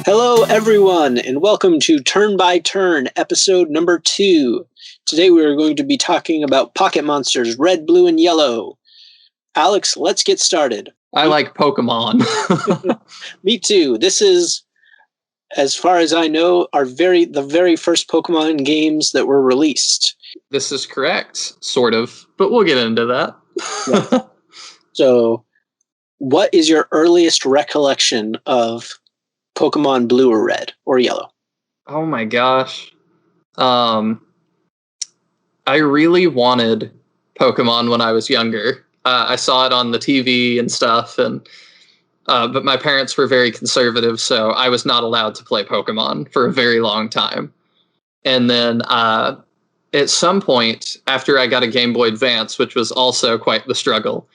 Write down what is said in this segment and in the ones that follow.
Hello, everyone, and welcome to Turn by Turn, episode number 2. Today we are going to be talking about Pocket Monsters Red, Blue, and Yellow. Alex, let's get started. I like Pokemon. Me too. This is, as far as I know, the very first Pokemon games that were released. This is correct, sort of, but we'll get into that. Yeah. So, what is your earliest recollection of Pokemon Blue or Red or Yellow? Oh my gosh. I really wanted Pokemon when I was younger. I saw it on the TV and stuff, and but my parents were very conservative, so I was not allowed to play Pokemon for a very long time. And then at some point, after I got a Game Boy Advance, which was also quite the struggle,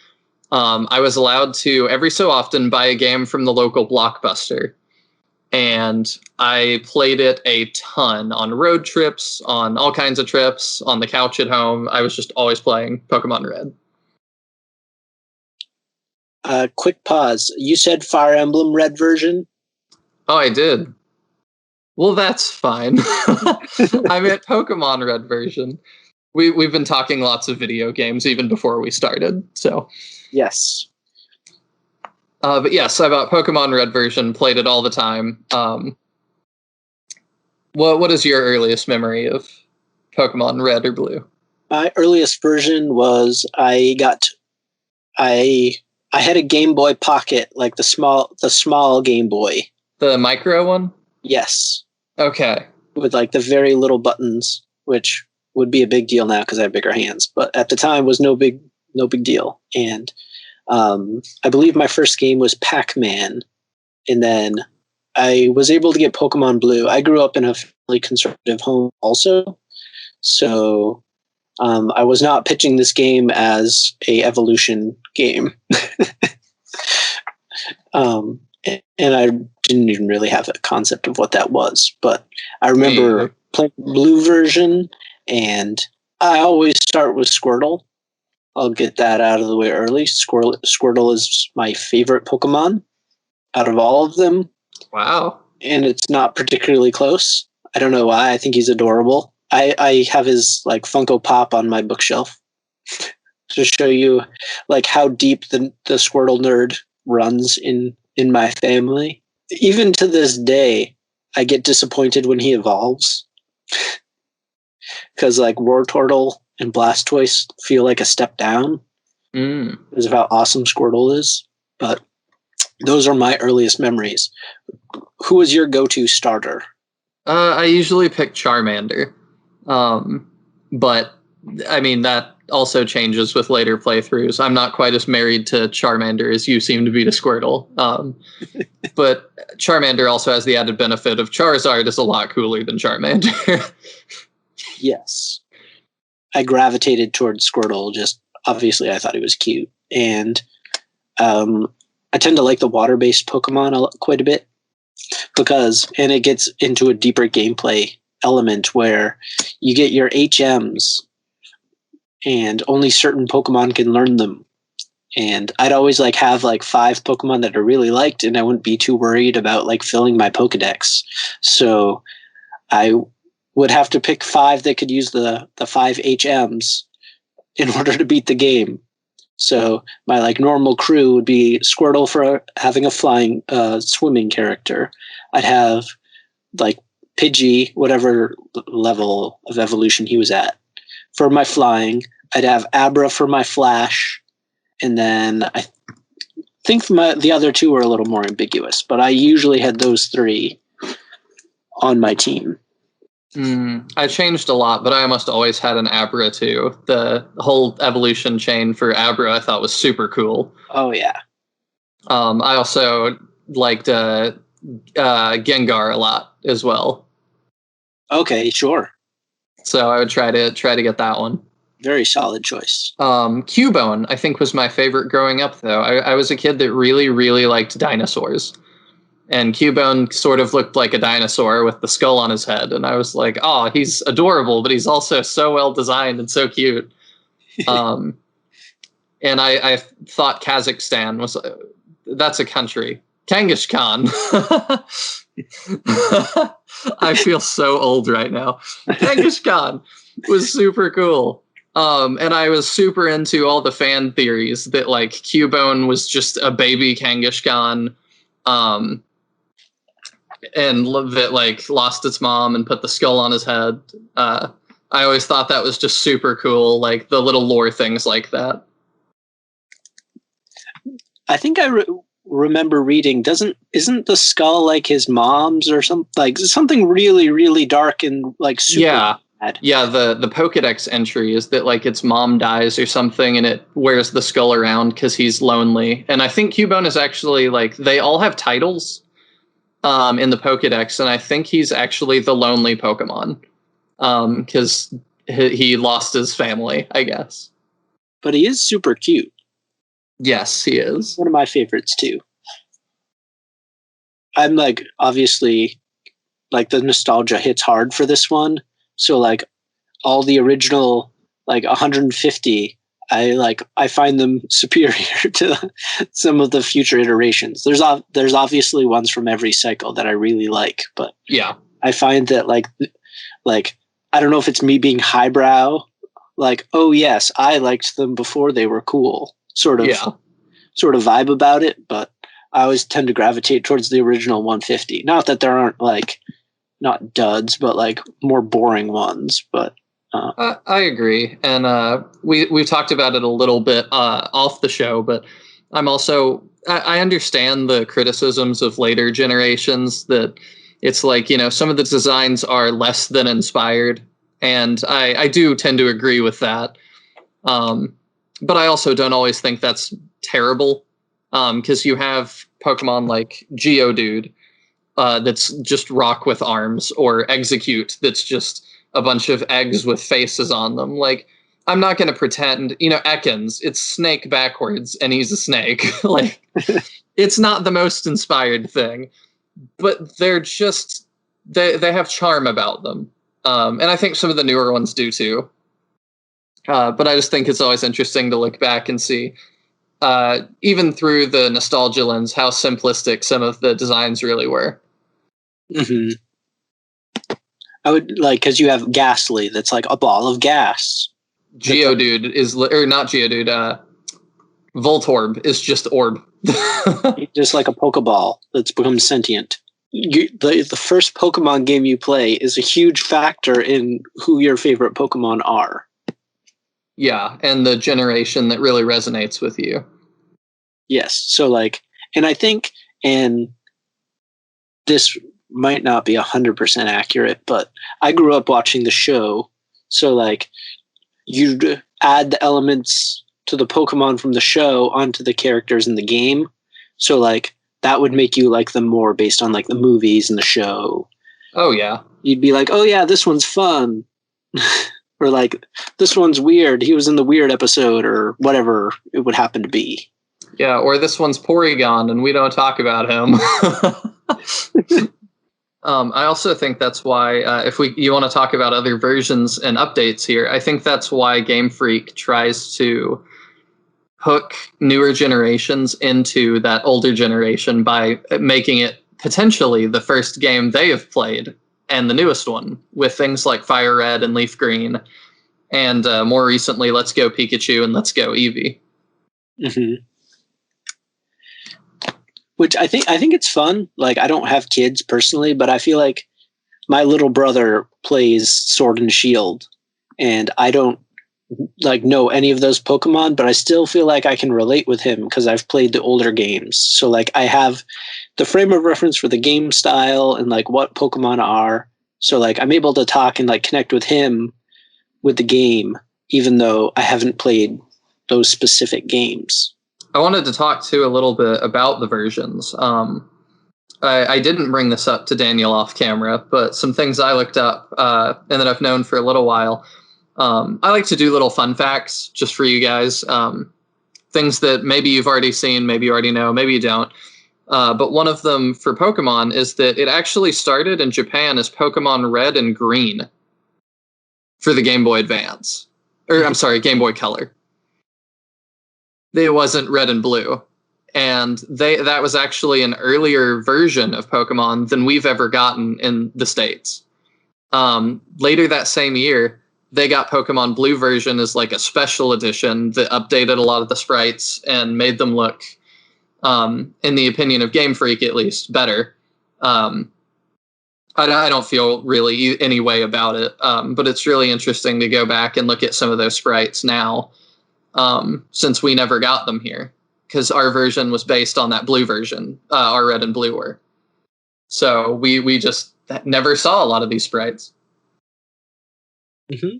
I was allowed to, every so often, buy a game from the local Blockbuster. And I played it a ton on road trips, on all kinds of trips, on the couch at home. I was just always playing Pokemon Red. Quick pause. You said Fire Emblem Red version? Oh, I did. Well, that's fine. I meant Pokemon Red version. We've been talking lots of video games even before we started, so. Yes. But yes, I bought Pokemon Red version, played it all the time. What is your earliest memory of Pokemon Red or Blue? My earliest version was I had a Game Boy Pocket, like the small Game Boy. The micro one? Yes. Okay. With like the very little buttons, which would be a big deal now because I have bigger hands, but at the time was no big deal. And I believe my first game was Pac-Man, and then I was able to get Pokemon Blue. I grew up in a fairly conservative home also, so I was not pitching this game as a evolution game. And I didn't even really have a concept of what that was, but I remember playing the Blue version, and I always start with Squirtle. I'll get that out of the way early. Squirtle is my favorite Pokemon out of all of them. Wow. And it's not particularly close. I don't know why. I think he's adorable. I have his like Funko Pop on my bookshelf to show you like how deep the Squirtle nerd runs in my family. Even to this day, I get disappointed when he evolves. Because like Wartortle and Blastoise feel like a step down because of how awesome Squirtle is. But those are my earliest memories. Who was your go-to starter? I usually pick Charmander. But, I mean, that also changes with later playthroughs. I'm not quite as married to Charmander as you seem to be to Squirtle. But Charmander also has the added benefit of Charizard is a lot cooler than Charmander. Yes. I gravitated towards Squirtle. Just obviously, I thought he was cute, and I tend to like the water-based Pokemon quite a bit and it gets into a deeper gameplay element where you get your HMs, and only certain Pokemon can learn them. And I'd always like have like 5 Pokemon that I really liked, and I wouldn't be too worried about like filling my Pokedex. So I would have to pick 5 that could use the 5 HMs in order to beat the game. So my like normal crew would be Squirtle for having a flying swimming character. I'd have like Pidgey, whatever level of evolution he was at, for my flying. I'd have Abra for my flash, and then I think the other 2 were a little more ambiguous, but I usually had those 3 on my team. I changed a lot, but I almost always had an Abra too. The whole evolution chain for Abra I thought was super cool. Oh yeah. I also liked Gengar a lot as well. Okay, sure. So I would try to get that one. Very solid choice. Cubone, I think, was my favorite growing up, though. I was a kid that really, really liked dinosaurs. And Cubone sort of looked like a dinosaur with the skull on his head. And I was like, oh, he's adorable, but he's also so well designed and so cute. And I thought Kazakhstan was, that's a country. Kangash Khan. I feel so old right now. Kangash Khan was super cool. And I was super into all the fan theories that like Cubone was just a baby Kangaskhan, and that like lost its mom and put the skull on his head. I always thought that was just super cool, like the little lore things like that. I think I remember reading, isn't the skull like his mom's or something, like something really, really dark and like super bad. Yeah, the Pokédex entry is that like its mom dies or something and it wears the skull around because he's lonely. And I think Cubone is actually like, they all have titles in the Pokédex, and I think he's actually the lonely Pokemon because he lost his family, I guess. But he is super cute. Yes, he is. One of my favorites too. I'm like, obviously, like the nostalgia hits hard for this one. So like all the original like 150, I find them superior to some of the future iterations. There's obviously ones from every cycle that I really like, but yeah, I find that like I don't know if it's me being highbrow, like, oh yes, I liked them before they were cool, sort of vibe about it, but I always tend to gravitate towards the original 150. Not that there aren't like not duds, but like more boring ones, but I agree, and we've talked about it a little bit off the show, but I'm also I understand the criticisms of later generations that it's like, you know, some of the designs are less than inspired, and I do tend to agree with that, but I also don't always think that's terrible, because you have Pokemon like Geodude that's just rock with arms, or Execute that's just a bunch of eggs with faces on them. Like, I'm not going to pretend, you know, Ekans, it's Snake backwards and he's a snake. Like, it's not the most inspired thing, but they're just, they have charm about them. And I think some of the newer ones do too. But I just think it's always interesting to look back and see, even through the nostalgia lens, how simplistic some of the designs really were. Mm-hmm. I would like, because you have Ghastly, that's like a ball of gas. Geodude is, or not Geodude, Voltorb is just orb. Just like a Pokeball that's become sentient. The first Pokemon game you play is a huge factor in who your favorite Pokemon are. Yeah, and the generation that really resonates with you. Yes, so like, and I think, and this might not be 100% accurate, but I grew up watching the show, so like you'd add the elements to the Pokemon from the show onto the characters in the game, so like that would make you like them more based on like the movies and the show. Oh yeah, you'd be like, oh yeah, this one's fun. Or like, this one's weird, he was in the weird episode, or whatever it would happen to be. Yeah, or this one's Porygon and we don't talk about him. I also think that's why, if you want to talk about other versions and updates here, I think that's why Game Freak tries to hook newer generations into that older generation by making it potentially the first game they have played and the newest one, with things like Fire Red and Leaf Green, and more recently, Let's Go Pikachu and Let's Go Eevee. Mm-hmm. Which I think it's fun. Like, I don't have kids personally, but I feel like my little brother plays Sword and Shield, and I don't like know any of those Pokemon, but I still feel like I can relate with him because I've played the older games. So like, I have the frame of reference for the game style and like what Pokemon are. So like, I'm able to talk and like connect with him with the game, even though I haven't played those specific games. I wanted to talk too a little bit about the versions. I didn't bring this up to Daniel off camera, but some things I looked up and that I've known for a little while. I like to do little fun facts just for you guys. Things that maybe you've already seen, maybe you already know, maybe you don't. But one of them for Pokemon is that it actually started in Japan as Pokemon Red and Green for the Game Boy Advance. Or, I'm sorry, Game Boy Color. It wasn't Red and Blue. And that was actually an earlier version of Pokemon than we've ever gotten in the States. Later that same year, they got Pokemon Blue version as like a special edition that updated a lot of the sprites and made them look, in the opinion of Game Freak at least, better. I don't feel really any way about it, but it's really interesting to go back and look at some of those sprites now, since we never got them here, because our version was based on that blue version, our Red and Blue were. So we just never saw a lot of these sprites. Mm-hmm.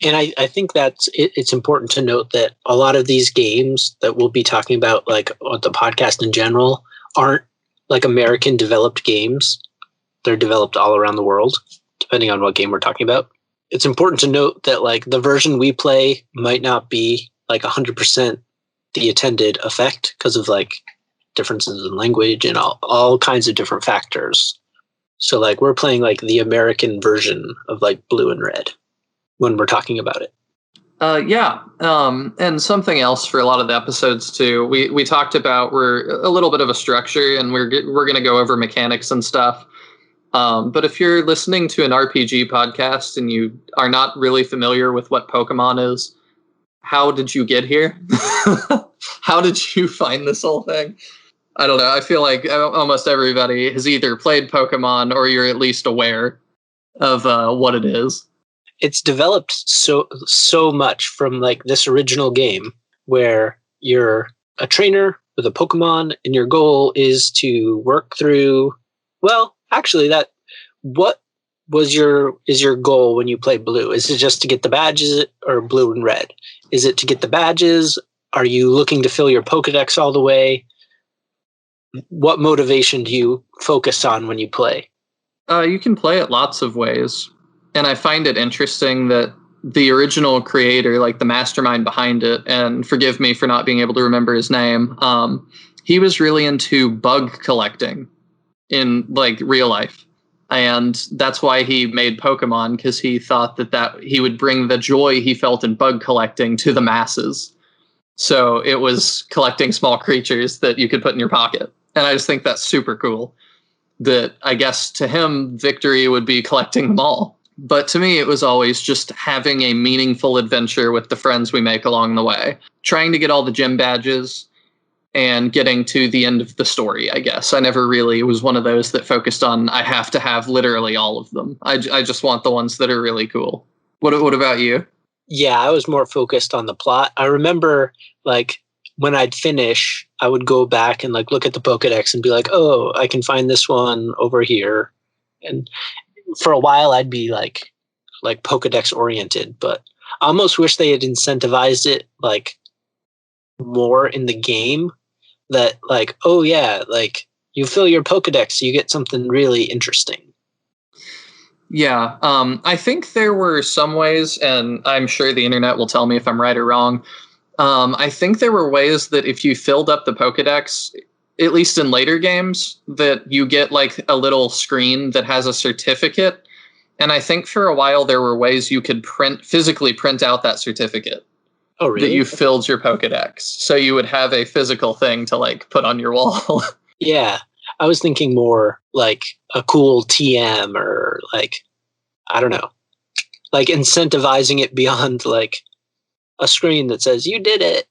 And I think it's important to note that a lot of these games that we'll be talking about, like on the podcast in general, aren't like American developed games. They're developed all around the world, depending on what game we're talking about. It's important to note that like the version we play might not be like 100% the intended effect because of like differences in language and all kinds of different factors. So like we're playing like the American version of like Blue and Red when we're talking about it. And something else for a lot of the episodes too. We talked about we're a little bit of a structure, and we're going to go over mechanics and stuff. But if you're listening to an RPG podcast and you are not really familiar with what Pokemon is, how did you get here? How did you find this whole thing? I don't know. I feel like almost everybody has either played Pokemon or you're at least aware of what it is. It's developed so much from like this original game where you're a trainer with a Pokemon and your goal is to work through, well, actually what is your goal when you play Blue? Is it just to get the badges, or Blue and Red? Is it to get the badges? Are you looking to fill your Pokedex all the way? What motivation do you focus on when you play? You can play it lots of ways. And I find it interesting that the original creator, like the mastermind behind it, and forgive me for not being able to remember his name, he was really into bug collecting in like real life. And that's why he made Pokemon, because he thought that he would bring the joy he felt in bug collecting to the masses. So it was collecting small creatures that you could put in your pocket. And I just think that's super cool. That I guess to him, victory would be collecting them all. But to me, it was always just having a meaningful adventure with the friends we make along the way. Trying to get all the gym badges and getting to the end of the story, I guess. I never really was one of those that focused on, I have to have literally all of them. I just want the ones that are really cool. What about you? Yeah, I was more focused on the plot. I remember like when I'd finish, I would go back and like look at the Pokedex and be like, oh, I can find this one over here. And for a while I'd be like Pokedex oriented, but I almost wish they had incentivized it like more in the game, that like, oh yeah, like you fill your Pokedex, you get something really interesting. Yeah, I think there were some ways, and I'm sure the internet will tell me if I'm right or wrong. I think there were ways that if you filled up the Pokedex, at least in later games, that you get like a little screen that has a certificate. And I think for a while there were ways you could physically print out that certificate. Oh, really? That you filled your Pokedex. So you would have a physical thing to like put on your wall. Yeah. I was thinking more like a cool TM, or like, I don't know, like incentivizing it beyond like a screen that says you did it.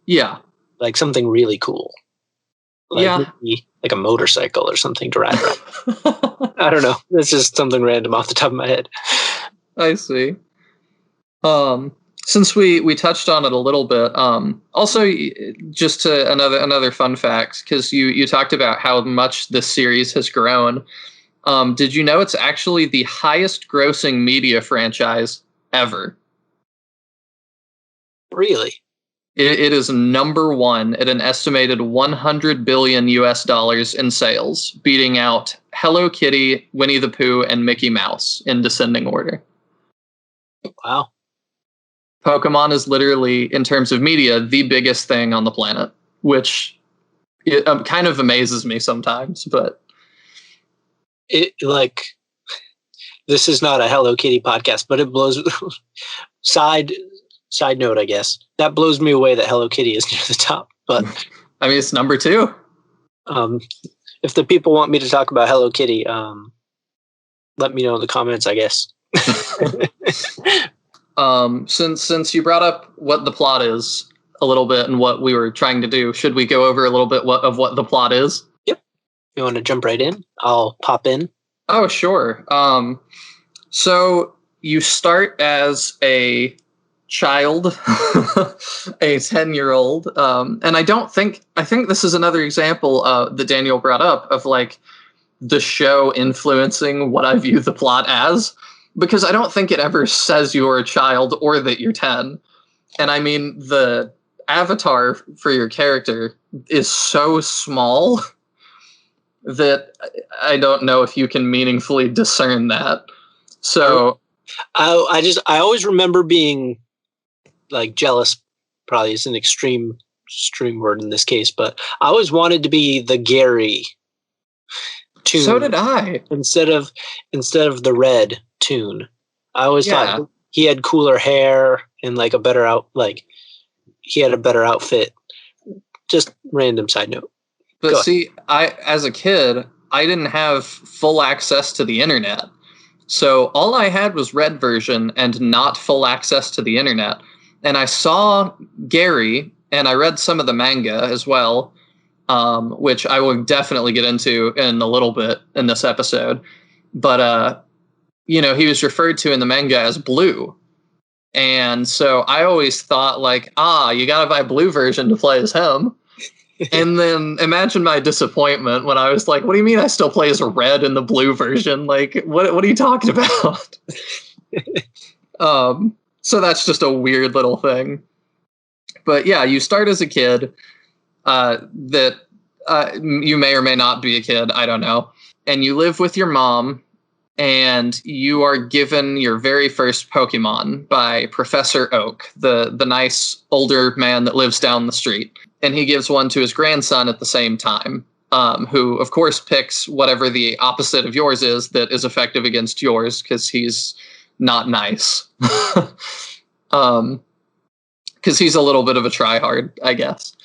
Yeah. Like something really cool. Like maybe like a motorcycle or something to ride around. I don't know. It's just something random off the top of my head. I see. Since we touched on it a little bit, also just to another fun fact, because you talked about how much this series has grown. Did you know it's actually the highest grossing media franchise ever? Really? It is number one at an estimated $100 billion in sales, beating out Hello Kitty, Winnie the Pooh, and Mickey Mouse in descending order. Wow. Pokemon is literally, in terms of media, the biggest thing on the planet, which It kind of amazes me sometimes, but it like this is not a Hello Kitty podcast, but it blows. side note, I guess that blows me away that Hello Kitty is near the top. But I mean, it's number 2. If the people want me to talk about Hello Kitty, let me know in the comments, I guess. Since you brought up what the plot is a little bit and what we were trying to do, should we go over a little bit of what the plot is? Yep. You want to jump right in? I'll pop in. Oh, sure. So you start as a child, a 10-year-old, and I think this is another example that Daniel brought up of like the show influencing what I view the plot as, because I don't think it ever says you're a child or that you're 10. And I mean, the avatar for your character is so small that I don't know if you can meaningfully discern that. So I always remember being like jealous, probably is an extreme word in this case, but I always wanted to be the Gary Toon. So did I. Instead of the Red Toon. I always thought he had cooler hair and like he had a better outfit. Just random side note. But see, as a kid, I didn't have full access to the internet. So all I had was Red version and not full access to the internet. And I saw Gary, and I read some of the manga as well, which I will definitely get into in a little bit in this episode. But, he was referred to in the manga as Blue. And so I always thought like, you got to buy Blue version to play as him. And then imagine my disappointment when I was like, what do you mean I still play as a Red in the Blue version? Like, what are you talking about? So that's just a weird little thing. But yeah, you start as a kid that you may or may not be a kid. I don't know. And you live with your mom, and you are given your very first Pokemon by Professor Oak, the nice older man that lives down the street. And he gives one to his grandson at the same time, who, of course, picks whatever the opposite of yours is that is effective against yours, because he's not nice. Because he's a little bit of a tryhard, I guess.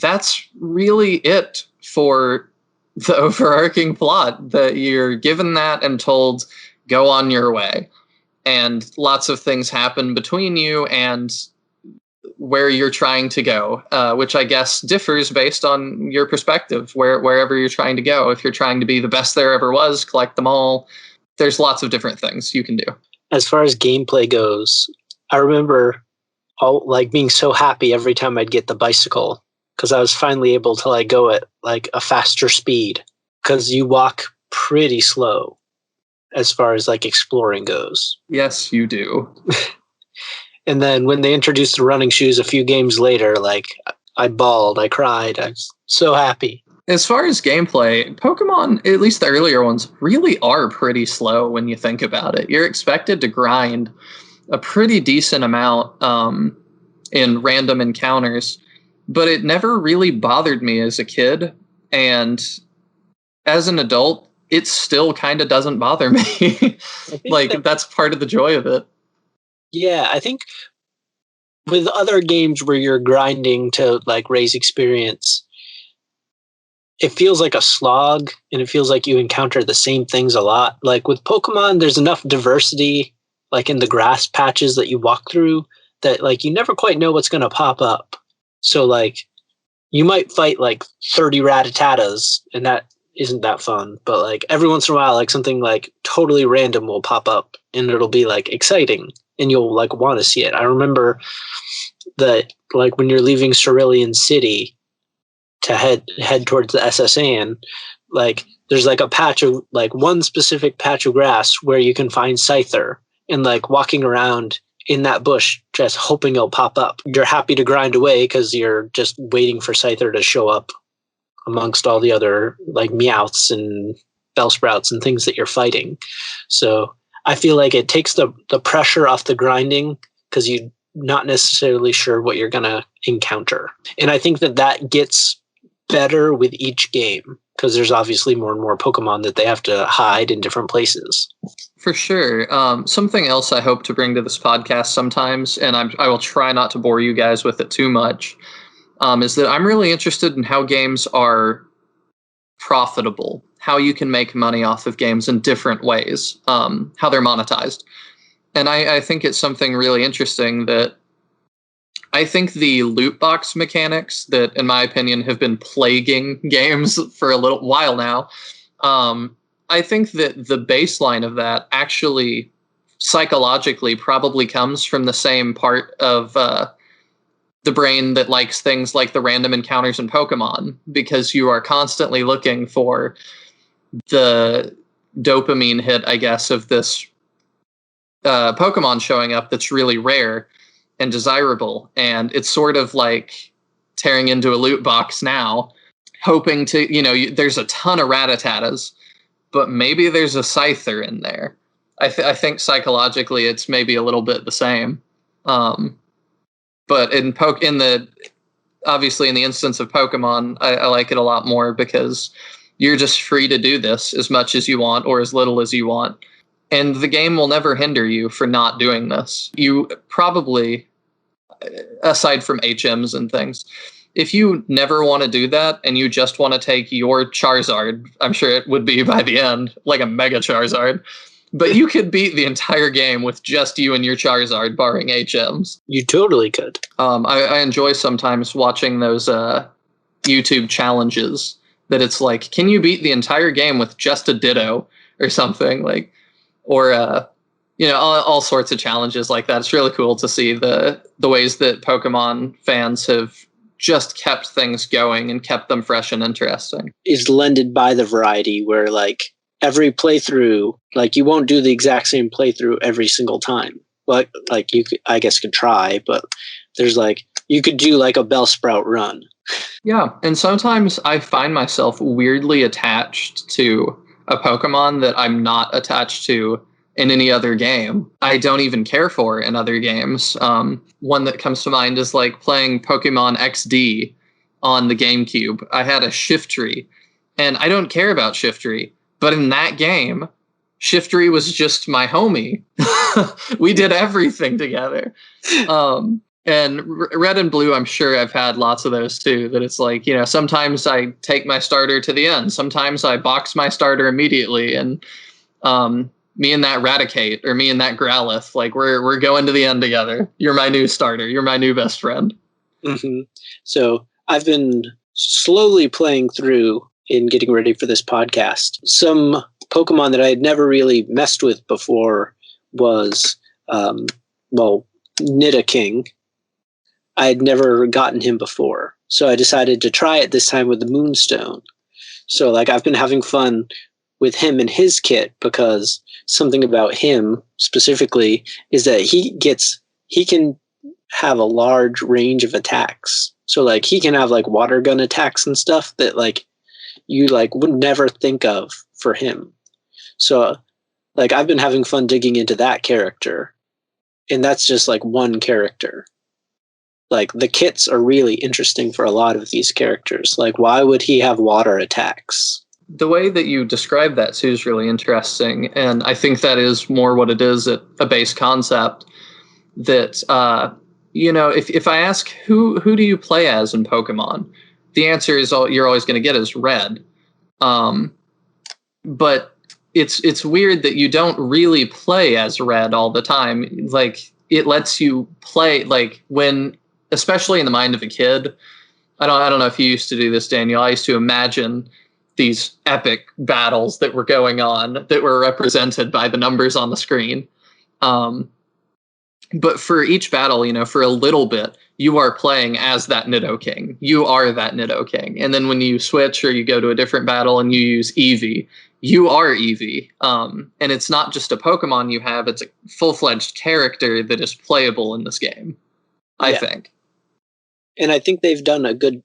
That's really it for the overarching plot, that you're given that and told, go on your way. And lots of things happen between you and where you're trying to go, which I guess differs based on your perspective, wherever you're trying to go. If you're trying to be the best there ever was, collect them all, there's lots of different things you can do. As far as gameplay goes, I remember being so happy every time I'd get the bicycle, because I was finally able to like go at like a faster speed, because you walk pretty slow as far as like exploring goes. Yes, you do. And then when they introduced the running shoes a few games later, like I bawled, I cried. I was so happy. As far as gameplay, Pokemon, at least the earlier ones, really are pretty slow when you think about it. You're expected to grind a pretty decent amount in random encounters, but it never really bothered me as a kid. And as an adult, it still kind of doesn't bother me. Like, that's part of the joy of it. Yeah, I think with other games where you're grinding to like raise experience, it feels like a slog, and it feels like you encounter the same things a lot. Like with Pokemon, there's enough diversity, like in the grass patches that you walk through, that like you never quite know what's going to pop up. So like you might fight like 30 Rattatas, and that isn't that fun. But like every once in a while, like something like totally random will pop up, and it'll be like exciting, and you'll like want to see it. I remember that like when you're leaving Cerulean City to head towards the SSN, like there's like a patch of like one specific patch of grass where you can find Scyther, and like walking around in that bush just hoping it'll pop up. You're happy to grind away because you're just waiting for Scyther to show up amongst all the other like Meowths and Bellsprouts and things that you're fighting. So I feel like it takes the pressure off the grinding, because you're not necessarily sure what you're going to encounter. And I think that gets better with each game because there's obviously more and more Pokemon that they have to hide in different places. For sure. Something else I hope to bring to this podcast sometimes, and I will try not to bore you guys with it too much, is that I'm really interested in how games are profitable, how you can make money off of games in different ways, how they're monetized. And I think it's something really interesting that I think the loot box mechanics that, in my opinion, have been plaguing games for a little while now, I think that the baseline of that actually psychologically probably comes from the same part of the brain that likes things like the random encounters in Pokemon, because you are constantly looking for the dopamine hit, I guess, of this Pokemon showing up that's really rare and desirable. And it's sort of like tearing into a loot box now, hoping to, there's a ton of Rattatas, but maybe there's a Scyther in there. I think psychologically it's maybe a little bit the same. But obviously in the instance of Pokemon, I like it a lot more because you're just free to do this as much as you want or as little as you want. And the game will never hinder you for not doing this. You probably, aside from HMs and things, if you never want to do that and you just want to take your Charizard, I'm sure it would be by the end, like a Mega Charizard, but you could beat the entire game with just you and your Charizard, barring HMs. You totally could. I enjoy sometimes watching those YouTube challenges that it's like, can you beat the entire game with just a Ditto or something? Like, or all sorts of challenges like that. It's really cool to see the ways that Pokemon fans have just kept things going and kept them fresh and interesting. Is lended by the variety where like every playthrough, like you won't do the exact same playthrough every single time. But like you could, I guess, could try, but there's like you could do like a Bellsprout run. Yeah, and sometimes I find myself weirdly attached to a Pokemon that I'm not attached to in any other game. I don't even care for in other games. One that comes to mind is like playing Pokemon XD on the GameCube. I had a Shiftry, and I don't care about Shiftry, but in that game, Shiftry was just my homie. We did everything together. And Red and Blue, I'm sure I've had lots of those too, that it's like, sometimes I take my starter to the end. Sometimes I box my starter immediately, and me and that Raticate or me and that Growlithe, like we're going to the end together. You're my new starter. You're my new best friend. Mm-hmm. So I've been slowly playing through in getting ready for this podcast. Some Pokemon that I had never really messed with before was, Nidoking. I had never gotten him before. So I decided to try it this time with the Moonstone. So like I've been having fun with him and his kit because something about him specifically is that he can have a large range of attacks. So like he can have like water gun attacks and stuff that like you like would never think of for him. So like I've been having fun digging into that character, and that's just like one character. Like the kits are really interesting for a lot of these characters. Like why would he have water attacks? The way that you describe that too is really interesting, and I think that is more what it is at a base concept. That if I ask who do you play as in Pokemon, the answer is you're always going to get is Red. But it's weird that you don't really play as Red all the time. Like it lets you play like when, especially in the mind of a kid. I don't know if you used to do this, Daniel. I used to imagine these epic battles that were going on that were represented by the numbers on the screen. But for each battle, for a little bit, you are playing as that Nidoking. You are that Nidoking. And then when you switch or you go to a different battle and you use Eevee, you are Eevee. And it's not just a Pokemon you have, it's a full-fledged character that is playable in this game, I think. And I think they've done a good,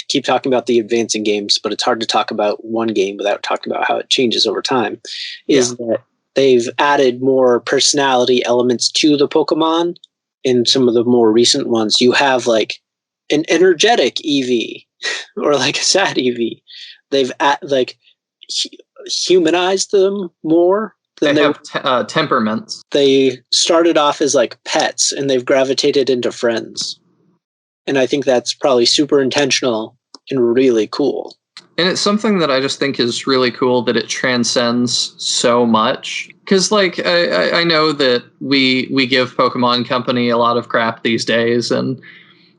keep talking about the advancing games, but it's hard to talk about one game without talking about how it changes over time, that they've added more personality elements to the Pokemon. In some of the more recent ones, you have like an energetic EV or like a sad EV. They've humanized them more. They have temperaments. They started off as like pets, and they've gravitated into friends. And I think that's probably super intentional and really cool. And it's something that I just think is really cool that it transcends so much. Because, like, I know that we give Pokemon Company a lot of crap these days, and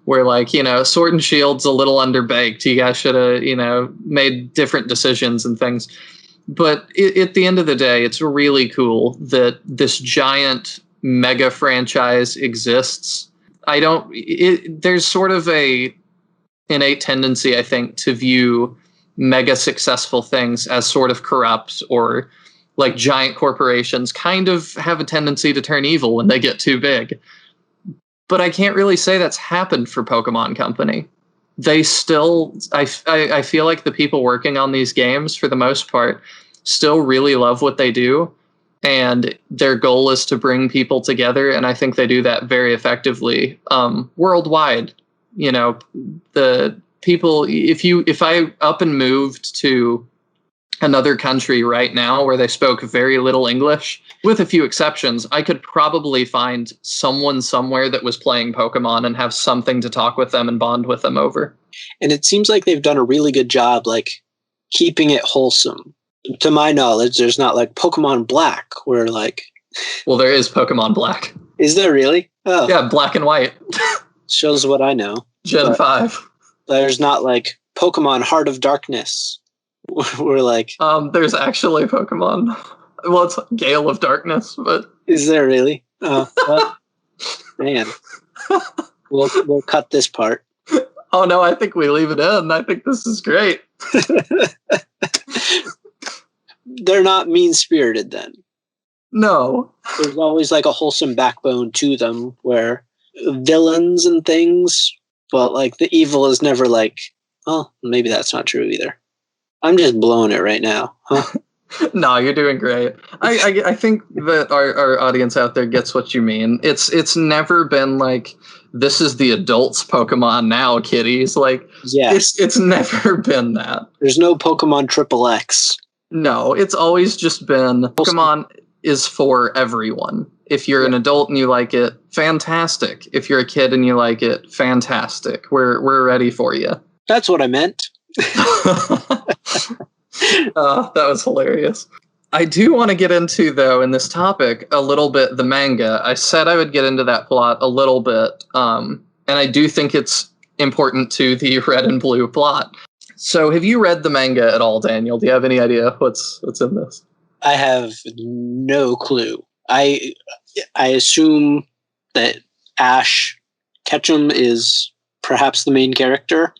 we're like, Sword and Shield's a little underbaked. You guys should have, made different decisions and things. But at the end of the day, it's really cool that this giant mega franchise exists. There's sort of a innate tendency, I think, to view mega successful things as sort of corrupt, or like giant corporations kind of have a tendency to turn evil when they get too big. But I can't really say that's happened for Pokemon Company. They still, I feel like the people working on these games, for the most part, still really love what they do. And their goal is to bring people together. And I think they do that very effectively worldwide. The people, if I up and moved to another country right now where they spoke very little English, with a few exceptions, I could probably find someone somewhere that was playing Pokemon and have something to talk with them and bond with them over. And it seems like they've done a really good job, like, keeping it wholesome. To my knowledge, there's not like Pokemon Black, where like... Well, there is Pokemon Black. Is there really? Oh. Yeah, Black and White. Shows what I know. Gen 5. There's not like Pokemon Heart of Darkness. We're like... There's actually Pokemon. Well, it's Gale of Darkness, but... Is there really? Oh, well, man. We'll cut this part. Oh, no, I think we leave it in. I think this is great. They're not mean-spirited, then. No. There's always like a wholesome backbone to them, where villains and things, but like the evil is never like, oh, maybe that's not true either. I'm just blowing it right now. Huh? No, you're doing great. I think that our audience out there gets what you mean. It's never been like, this is the adults Pokemon now, kiddies. Like, yes. It's never been that. There's no Pokemon Triple X. No, it's always just been Pokemon is for everyone. If you're an adult and you like it, fantastic. If you're a kid and you like it, fantastic. We're ready for you. That's what I meant. That was hilarious. I do want to get into, though, in this topic, a little bit the manga. I said I would get into that plot a little bit, and I do think it's important to the red and blue plot. So have you read the manga at all, Daniel? Do you have any idea what's in this? I have no clue. I assume that Ash Ketchum is perhaps the main character.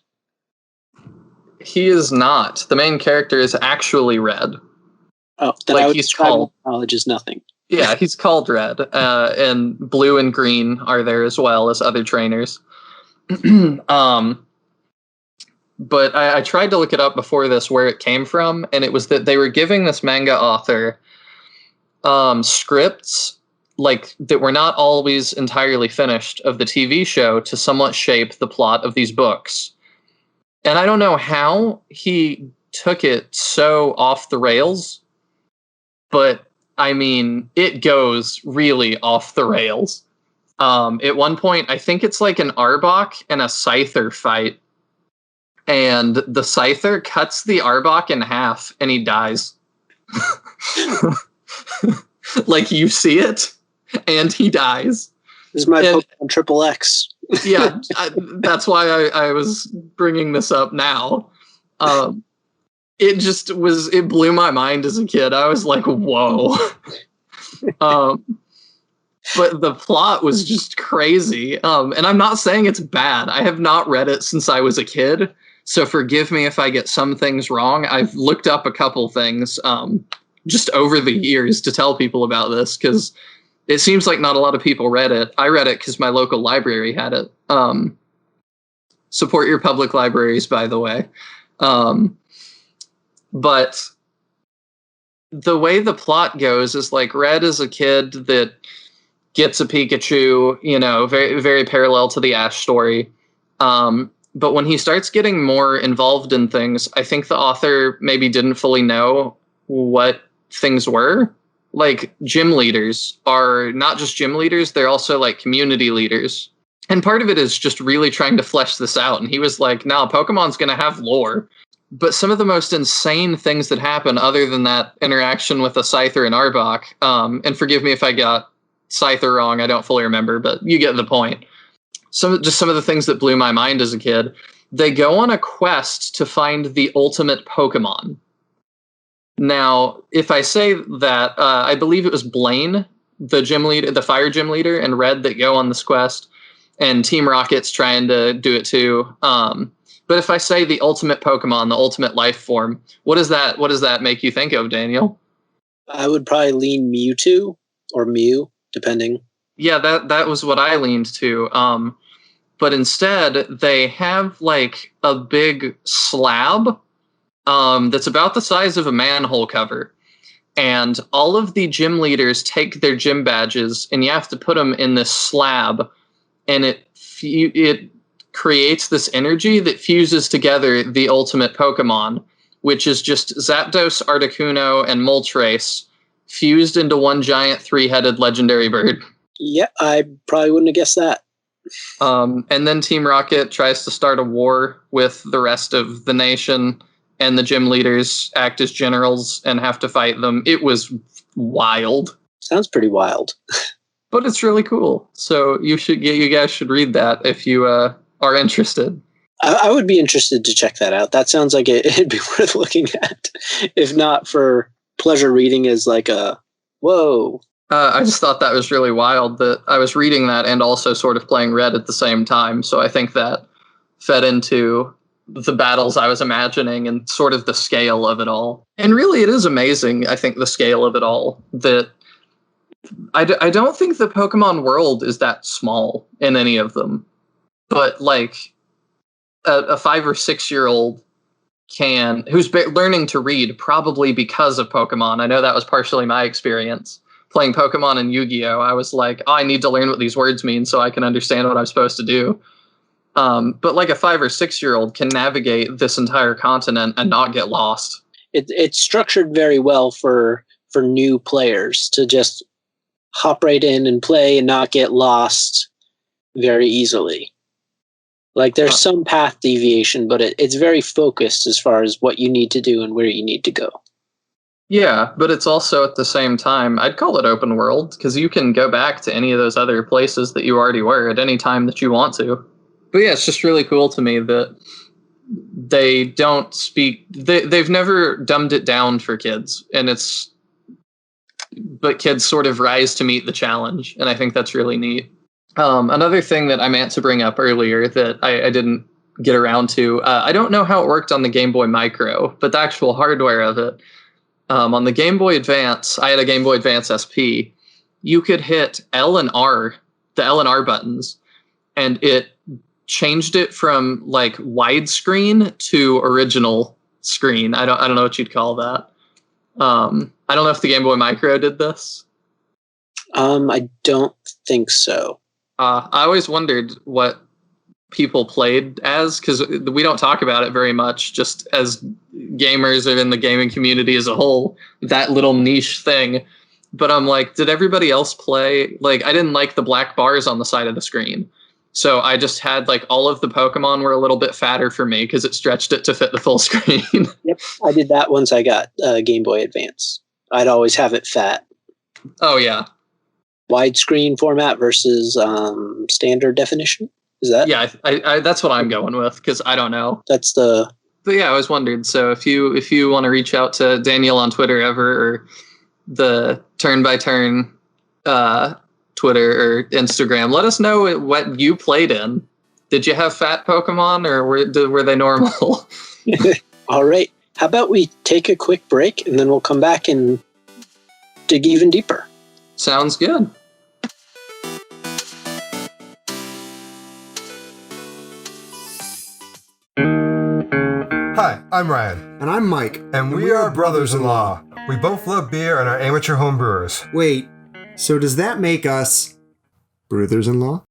He is not. The main character is actually Red. Oh, then like he's called. Knowledge is nothing. Yeah, he's called Red, and Blue and Green are there as well as other trainers. But I tried to look it up before this where it came from, and it was that they were giving this manga author scripts like that were not always entirely finished of the TV show to somewhat shape the plot of these books. And I don't know how he took it so off the rails, but I mean, it goes really off the rails. At one point, I think it's like an Arbok and a Scyther fight. And the Scyther cuts the Arbok in half and he dies. Like, you see it and he dies. This is my Pokemon Triple X. Yeah, that's why I was bringing this up now. It blew my mind as a kid. I was like, whoa. But the plot was just crazy. And I'm not saying it's bad. I have not read it since I was a kid. So forgive me if I get some things wrong. I've looked up a couple things just over the years to tell people about this, because it seems like not a lot of people read it. I read it because my local library had it. Support your public libraries, by the way. But the way the plot goes is like Red is a kid that gets a Pikachu, very, very parallel to the Ash story. But when he starts getting more involved in things, I think the author maybe didn't fully know what things were. Like, gym leaders are not just gym leaders, they're also like community leaders. And part of it is just really trying to flesh this out. And he was like, no, Pokemon's going to have lore. But some of the most insane things that happen, other than that interaction with a Scyther and Arbok, and forgive me if I got Scyther wrong, I don't fully remember, but you get the point. Some of the things that blew my mind as a kid. They go on a quest to find the ultimate Pokemon. Now, if I say that, I believe it was Blaine, the gym leader, the fire gym leader, and Red that go on this quest, and Team Rocket's trying to do it too. But if I say the ultimate Pokemon, the ultimate life form, what does that make you think of, Daniel? I would probably lean Mewtwo or Mew, depending. Yeah, that was what I leaned to. But instead, they have like a big slab that's about the size of a manhole cover. And all of the gym leaders take their gym badges, and you have to put them in this slab. And it creates this energy that fuses together the ultimate Pokemon, which is just Zapdos, Articuno, and Moltres fused into one giant 3-headed legendary bird. Yeah, I probably wouldn't have guessed that. And then Team Rocket tries to start a war with the rest of the nation, and the gym leaders act as generals and have to fight them. It was wild. Sounds pretty wild. But it's really cool. So you guys should read that if you are interested. I would be interested to check that out. That sounds like it'd be worth looking at, if not for pleasure reading as like a, whoa. I just thought that was really wild that I was reading that and also sort of playing Red at the same time. So I think that fed into the battles I was imagining and sort of the scale of it all. And really, it is amazing, I think, the scale of it all. That I don't think the Pokemon world is that small in any of them. But like a 5 or 6 year old who's learning to read probably because of Pokemon. I know that was partially my experience. Playing Pokemon and Yu-Gi-Oh! I was like, I need to learn what these words mean so I can understand what I'm supposed to do. But like a 5 or 6 year old can navigate this entire continent and not get lost. It's structured very well for new players to just hop right in and play and not get lost very easily. Like there's some path deviation, but it's very focused as far as what you need to do and where you need to go. Yeah, but it's also at the same time, I'd call it open world, because you can go back to any of those other places that you already were at any time that you want to. But yeah, it's just really cool to me that they don't speak, they've never dumbed it down for kids, but kids sort of rise to meet the challenge, and I think that's really neat. Another thing that I meant to bring up earlier that I didn't get around to, I don't know how it worked on the Game Boy Micro, but the actual hardware of it, on the Game Boy Advance, I had a Game Boy Advance SP, you could hit L and R, the L and R buttons, and it changed it from like widescreen to original screen. I don't know what you'd call that. I don't know if the Game Boy Micro did this. I don't think so. I always wondered what people played as, because we don't talk about it very much, just as gamers or in the gaming community as a whole, that little niche thing. But I'm like, did everybody else play? Like, I didn't like the black bars on the side of the screen. So I just had like all of the Pokemon were a little bit fatter for me because it stretched it to fit the full screen. Yep, I did that once I got Game Boy Advance. I'd always have it fat. Oh, yeah. Widescreen format versus standard definition? Is that? Yeah, I that's what I'm going with, because I don't know. But yeah, I always wondered. So if you want to reach out to Daniel on Twitter ever, or the Turn by Turn Twitter or Instagram, let us know what you played in. Did you have fat Pokemon, or were they normal? All right. How about we take a quick break and then we'll come back and dig even deeper. Sounds good. Hi, I'm Ryan. And I'm Mike. And we are brothers-in-law. We both love beer and are amateur home brewers. Wait, so does that make us brothers-in-law?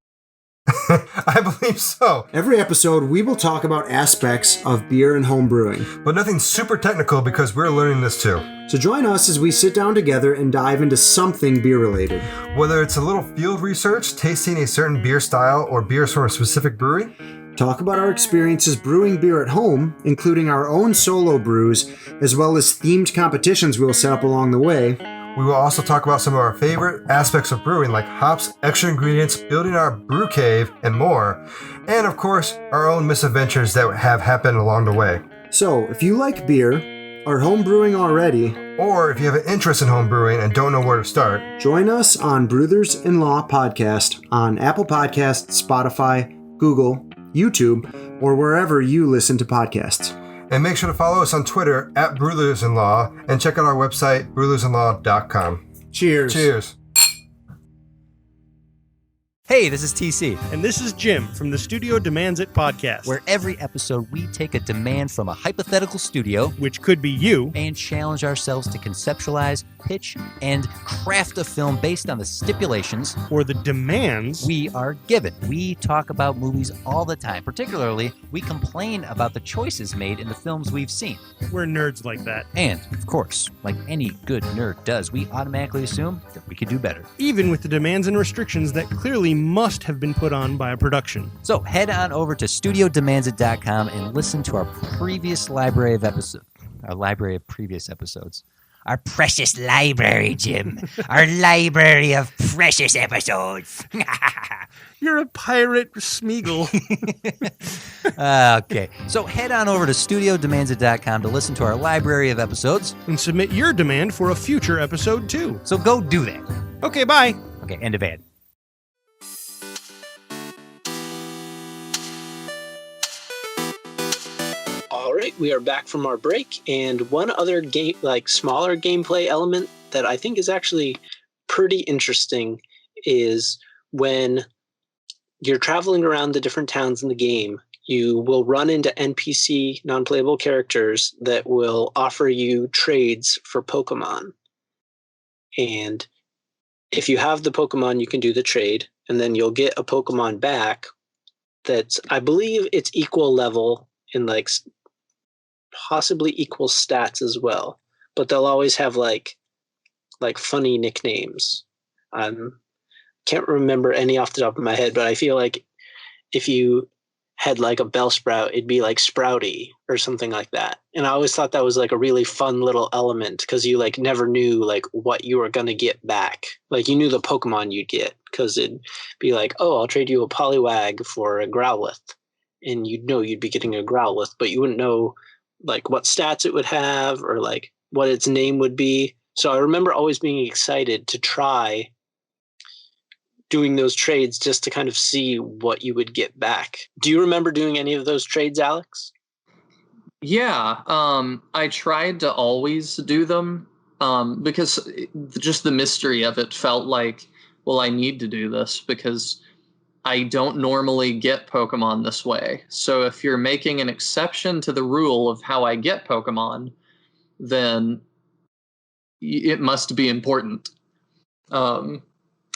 I believe so. Every episode, we will talk about aspects of beer and home brewing. But nothing super technical because we're learning this too. So join us as we sit down together and dive into something beer related. Whether it's a little field research, tasting a certain beer style, or beers from a specific brewery, talk about our experiences brewing beer at home, including our own solo brews, as well as themed competitions we'll set up along the way. We will also talk about some of our favorite aspects of brewing, like hops, extra ingredients, building our brew cave, and more. And of course, our own misadventures that have happened along the way. So, if you like beer, are home brewing already, or if you have an interest in home brewing and don't know where to start, join us on Brothers-in-Law Podcast on Apple Podcasts, Spotify, Google, YouTube, or wherever you listen to podcasts. And make sure to follow us on Twitter at Brothers-in-Law and check out our website, brothersinlaw.com. Cheers. Cheers. Hey, this is TC. And this is Jim from the Studio Demands It podcast, Where every episode we take a demand from a hypothetical studio, which could be you, and challenge ourselves to conceptualize, pitch, and craft a film based on the stipulations or the demands we are given. We talk about movies all the time. Particularly, we complain about the choices made in the films we've seen. We're nerds like that. And, of course, like any good nerd does, we automatically assume that we could do better. Even with the demands and restrictions that clearly must have been put on by a production. So head on over to studiodemandsit.com and listen to our previous library of episodes. Our library of previous episodes. Our precious library, Jim. Our library of precious episodes. You're a pirate, Smeagol. Okay, so head on over to studiodemandsit.com to listen to our library of episodes. And submit your demand for a future episode, too. So go do that. Okay, bye. Okay, end of ad. All right, we are back from our break, and one other game, smaller gameplay element that I think is actually pretty interesting is when you're traveling around the different towns in the game, you will run into NPC, non-playable characters that will offer you trades for Pokemon. And if you have the Pokemon, you can do the trade, and then you'll get a Pokemon back that's, I believe it's equal level in possibly equal stats as well, but they'll always have like funny nicknames. Can't remember any off the top of my head, but I feel like if you had like a Bellsprout, it'd be like Sprouty or something like that. And I always thought that was like a really fun little element because you like never knew like what you were gonna get back. Like you knew the Pokemon you'd get because it'd be like, oh, I'll trade you a Poliwag for a Growlithe, and you'd know you'd be getting a Growlithe, but you wouldn't know like what stats it would have or like what its name would be. So I remember always being excited to try doing those trades just to kind of see what you would get back. Do you remember doing any of those trades, Alex? Yeah, I tried to always do them because just the mystery of it felt like, well, I need to do this because I don't normally get Pokemon this way. So if you're making an exception to the rule of how I get Pokemon, then it must be important.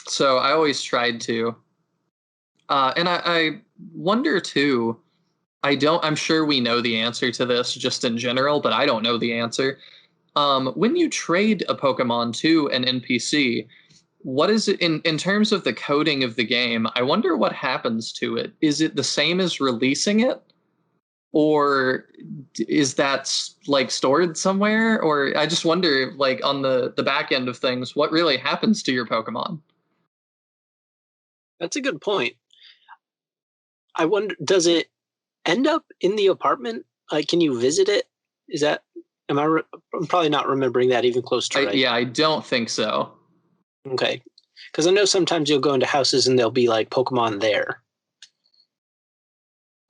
So I always tried to. And I wonder too, I'm sure we know the answer to this just in general, but I don't know the answer. When you trade a Pokemon to an NPC, what is it in terms of the coding of the game? I wonder what happens to it. Is it the same as releasing it? Or is that like stored somewhere? Or I just wonder, like on the back end of things, what really happens to your Pokemon? That's a good point. I wonder, does it end up in the apartment? Like, can you visit it? Is that, I'm probably not remembering that even close to right. Yeah, I don't think so. Okay. Because I know sometimes you'll go into houses and there'll be like Pokemon there.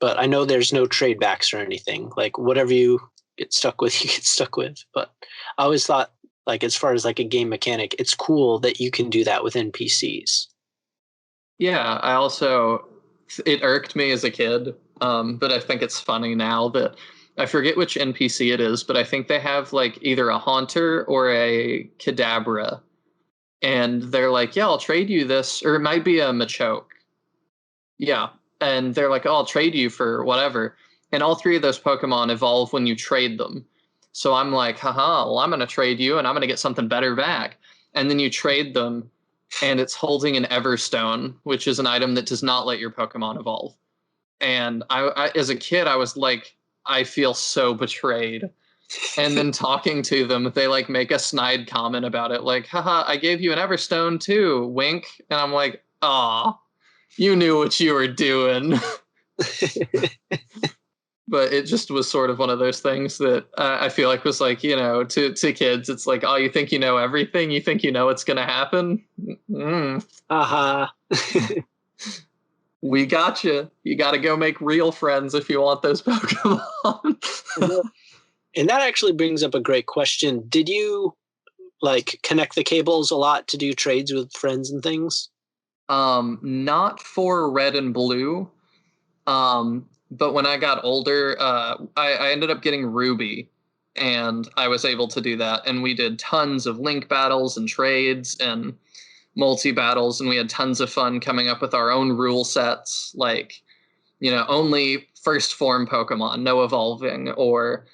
But I know there's no trade backs or anything. Like whatever you get stuck with, you get stuck with. But I always thought, like, as far as like a game mechanic, it's cool that you can do that with NPCs. Yeah, it irked me as a kid, but I think it's funny now that I forget which NPC it is, but I think they have like either a Haunter or a Kadabra. And they're like, yeah, I'll trade you this. Or it might be a Machoke. Yeah. And they're like, oh, I'll trade you for whatever. And all 3 of those Pokemon evolve when you trade them. So I'm like, haha, well, I'm going to trade you and I'm going to get something better back. And then you trade them and it's holding an Everstone, which is an item that does not let your Pokemon evolve. And I as a kid, I was like, I feel so betrayed. And then talking to them, they like make a snide comment about it. Like, haha, I gave you an Everstone too, wink. And I'm like, aw, you knew what you were doing. But it just was sort of one of those things that I feel like was like, to kids, it's like, oh, you think you know everything? You think you know what's going to happen? We got you. You got to go make real friends if you want those Pokemon. And that actually brings up a great question. Did you like connect the cables a lot to do trades with friends and things? Not for Red and Blue. But when I got older, I ended up getting Ruby, and I was able to do that. And we did tons of link battles and trades and multi-battles, and we had tons of fun coming up with our own rule sets, like, only first form Pokemon, no evolving, or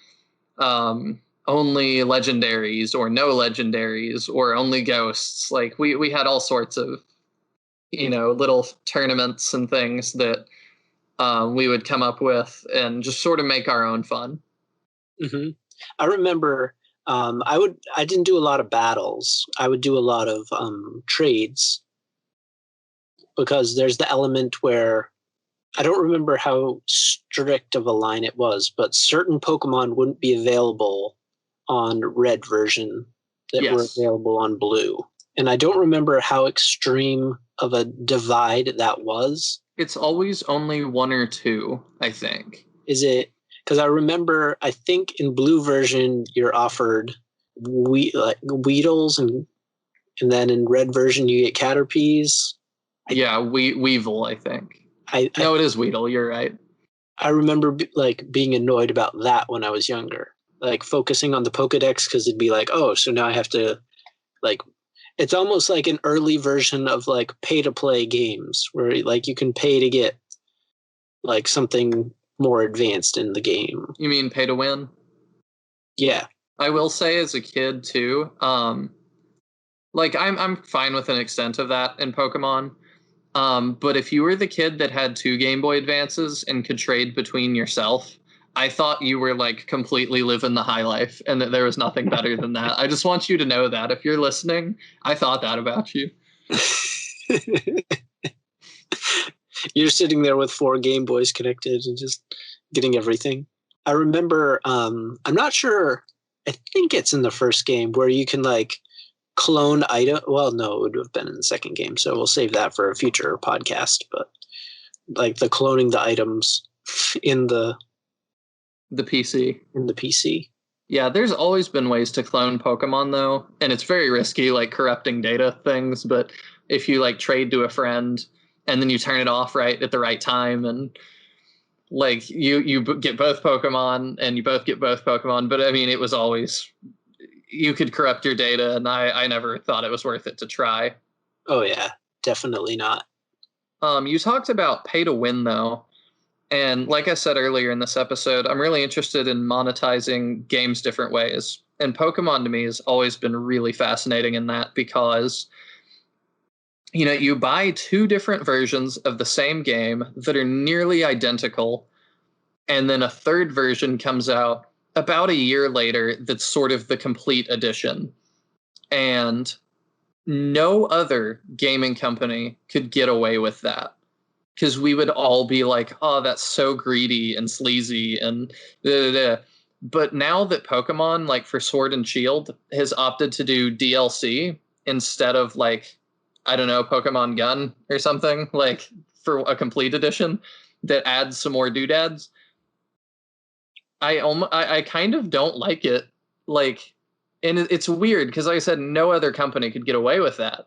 only legendaries, or no legendaries, or only ghosts. Like, we had all sorts of, little tournaments and things that we would come up with and just sort of make our own fun. Mm-hmm. I remember I didn't do a lot of battles. I would do a lot of trades, because there's the element where I don't remember how strict of a line it was, but certain Pokemon wouldn't be available on Red version that were available on Blue. And I don't remember how extreme of a divide that was. It's always only 1 or 2, I think. Is it? Because I remember, I think in Blue version, you're offered Weedles, and then in Red version, you get Caterpies. Weevil, I think. No, it is Weedle. You're right. I remember being annoyed about that when I was younger. Like focusing on the Pokedex, because it'd be like, oh, so now I have to it's almost like an early version of like pay to play games where like you can pay to get like something more advanced in the game. You mean pay to win? Yeah. I will say as a kid too, like I'm fine with an extent of that in Pokemon. But if you were the kid that had 2 Game Boy Advances and could trade between yourself, I thought you were like completely living the high life and that there was nothing better than that. I just want you to know that if you're listening, I thought that about you. You're sitting there with 4 Game Boys connected and just getting everything. I remember, I'm not sure, I think it's in the first game where you can like clone item. Well, no, it would have been in the second game, so we'll save that for a future podcast. But like the cloning the items in the PC. In the PC. Yeah, there's always been ways to clone Pokemon though, and it's very risky, like corrupting data things. But if you like trade to a friend and then you turn it off right at the right time, and like you get both Pokemon and you both get both Pokemon. But I mean, it was always, you could corrupt your data, and I never thought it was worth it to try. Oh yeah, definitely not. You talked about pay to win though. And like I said earlier in this episode, I'm really interested in monetizing games different ways. And Pokemon to me has always been really fascinating in that, because, you buy 2 different versions of the same game that are nearly identical. And then a third version comes out about a year later that's sort of the complete edition. And no other gaming company could get away with that. Because we would all be like, oh, that's so greedy and sleazy and da, da, da. But now that Pokemon, like for Sword and Shield, has opted to do DLC instead of like, I don't know, Pokemon Gun or something, like for a complete edition that adds some more doodads, I kind of don't like it. Like, and it's weird because, like I said, no other company could get away with that.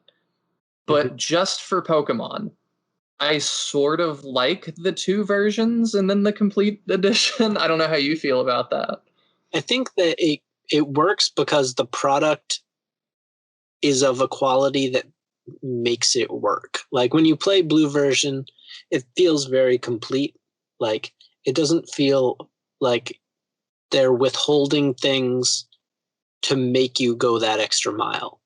But just for Pokemon, I sort of like the 2 versions and then the complete edition. I don't know how you feel about that. I think that it works because the product is of a quality that makes it work. Like when you play blue version, it feels very complete. Like it doesn't feel like they're withholding things to make you go that extra mile.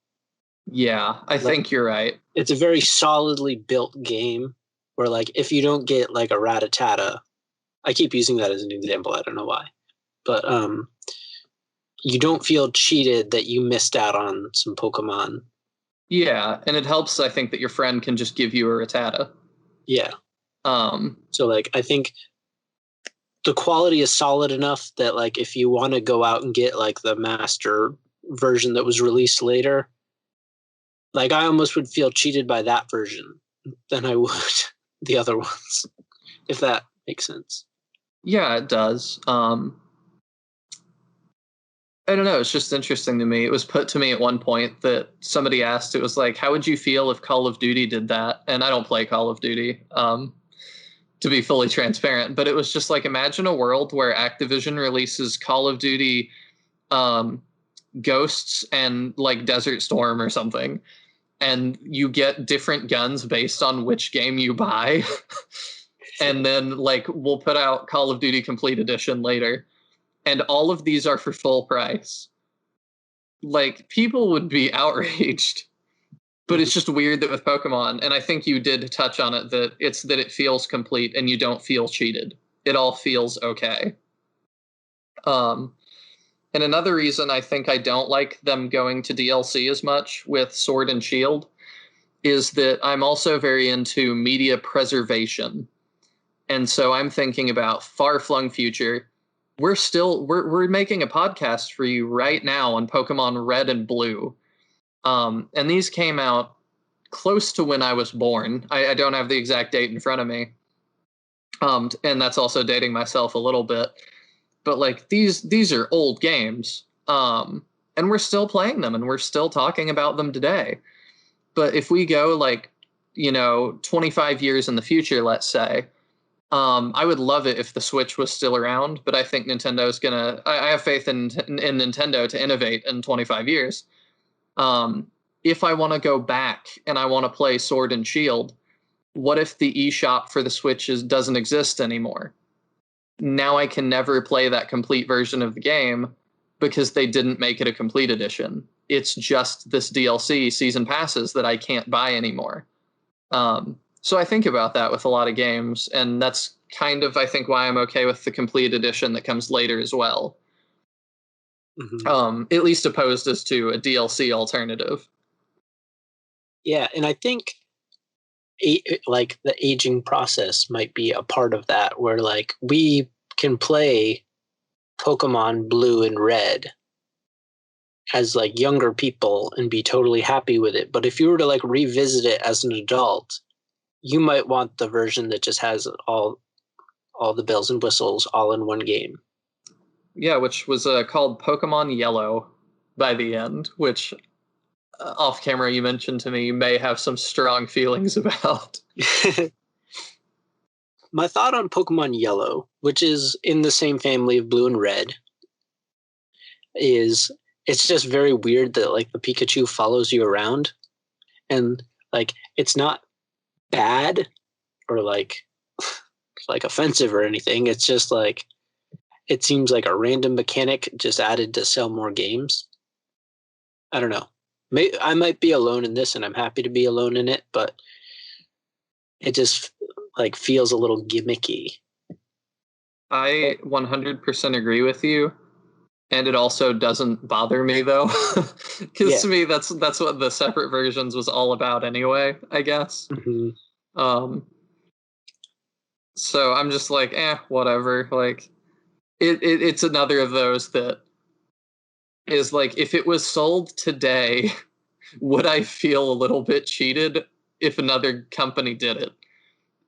Yeah, I think you're right. It's a very solidly built game where, like, if you don't get like a Rattata, I keep using that as an example, I don't know why, but you don't feel cheated that you missed out on some Pokemon. Yeah, and it helps, I think, that your friend can just give you a Rattata. Yeah. So like I think the quality is solid enough that, like, if you want to go out and get like the master version that was released later, like I almost would feel cheated by that version than I would the other ones, if that makes sense. Yeah, it does. I don't know. It's just interesting to me. It was put to me at one point that somebody asked, it was like, how would you feel if Call of Duty did that? And I don't play Call of Duty, to be fully transparent. But it was just like, imagine a world where Activision releases Call of Duty Ghosts and like Desert Storm or something. And you get different guns based on which game you buy. And then like we'll put out Call of Duty Complete Edition later. And all of these are for full price. Like, people would be outraged. But it's just weird that with Pokemon, and I think you did touch on it, that it feels complete and you don't feel cheated. It all feels okay. And another reason I think I don't like them going to DLC as much with Sword and Shield is that I'm also very into media preservation. And so I'm thinking about far-flung future. We're making a podcast for you right now on Pokemon Red and Blue. And these came out close to when I was born. I don't have the exact date in front of me. And that's also dating myself a little bit. But like these are old games. And we're still playing them and we're still talking about them today. But if we go 25 years in the future, let's say, I would love it if the Switch was still around, but I think Nintendo's gonna. I have faith in Nintendo to innovate in 25 years. If I want to go back and I want to play Sword and Shield, what if the eShop for the Switch doesn't exist anymore? Now I can never play that complete version of the game because they didn't make it a complete edition. It's just this DLC season passes that I can't buy anymore. So I think about that with a lot of games, and that's kind of, I think, why I'm okay with the complete edition that comes later as well. Mm-hmm. At least opposed as to a DLC alternative. Yeah, and I think like the aging process might be a part of that, where like we can play Pokemon Blue and Red as like younger people and be totally happy with it. But if you were to like revisit it as an adult, you might want the version that just has all the bells and whistles all in one game. Yeah, which was called Pokemon Yellow by the end, which off camera you mentioned to me you may have some strong feelings about. My thought on Pokemon Yellow, which is in the same family of Blue and Red, is it's just very weird that like the Pikachu follows you around, and like it's not bad or like offensive or anything. It's just like it seems like a random mechanic just added to sell more games. I don't know. I might be alone in this, and I'm happy to be alone in it, but it just like feels a little gimmicky. I 100% agree with you, and it also doesn't bother me though, because to me that's what the separate versions was all about anyway, I guess. Mm-hmm. So I'm just like, whatever. Like, it's another of those that is like, if it was sold today, would I feel a little bit cheated if another company did it?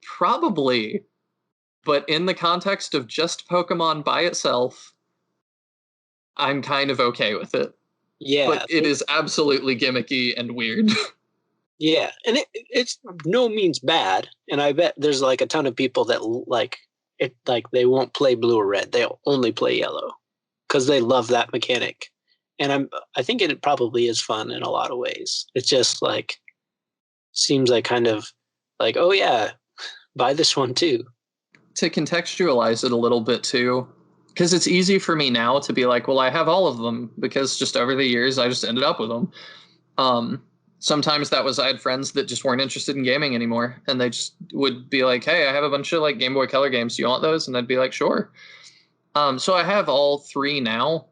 Probably. But in the context of just Pokemon by itself, I'm kind of okay with it. Yeah. But it is absolutely gimmicky and weird. Yeah, and it's no means bad, and I bet there's like a ton of people that like it, like they won't play Blue or Red; they'll only play Yellow because they love that mechanic. And I think it probably is fun in a lot of ways. It's just like seems like kind of like, oh yeah, buy this one too. To contextualize it a little bit too, because it's easy for me now to be like, well, I have all of them because just over the years I just ended up with them. Sometimes that was, I had friends that just weren't interested in gaming anymore, and they just would be like, hey, I have a bunch of like Game Boy Color games. Do you want those? And I'd be like, sure. So I have all three now,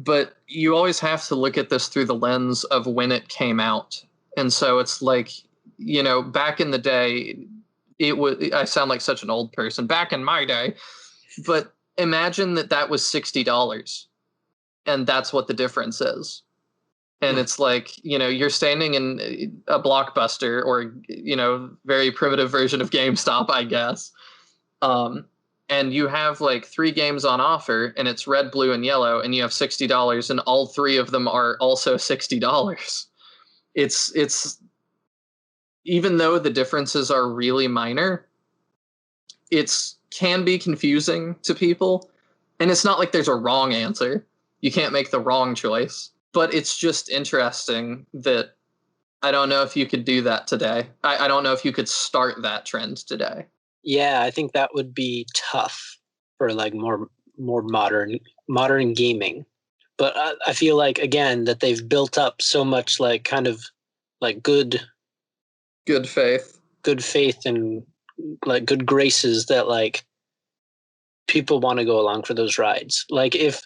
but you always have to look at this through the lens of when it came out. And so it's like, you know, back in the day, it was, I sound like such an old person, back in my day, but imagine that was $60, and that's what the difference is. And it's like, you know, you're standing in a Blockbuster or, you know, very primitive version of GameStop, I guess. And you have like 3 games on offer, and it's red, blue, and yellow, and you have $60, and all 3 of them are also $60. It's even though the differences are really minor, it's can be confusing to people. And it's not like there's a wrong answer. You can't make the wrong choice. But it's just interesting that I don't know if you could do that today. I don't know if you could start that trend today. Yeah, I think that would be tough for like more modern gaming. But I feel like, again, that they've built up so much like kind of like good faith and like good graces that like people want to go along for those rides. Like if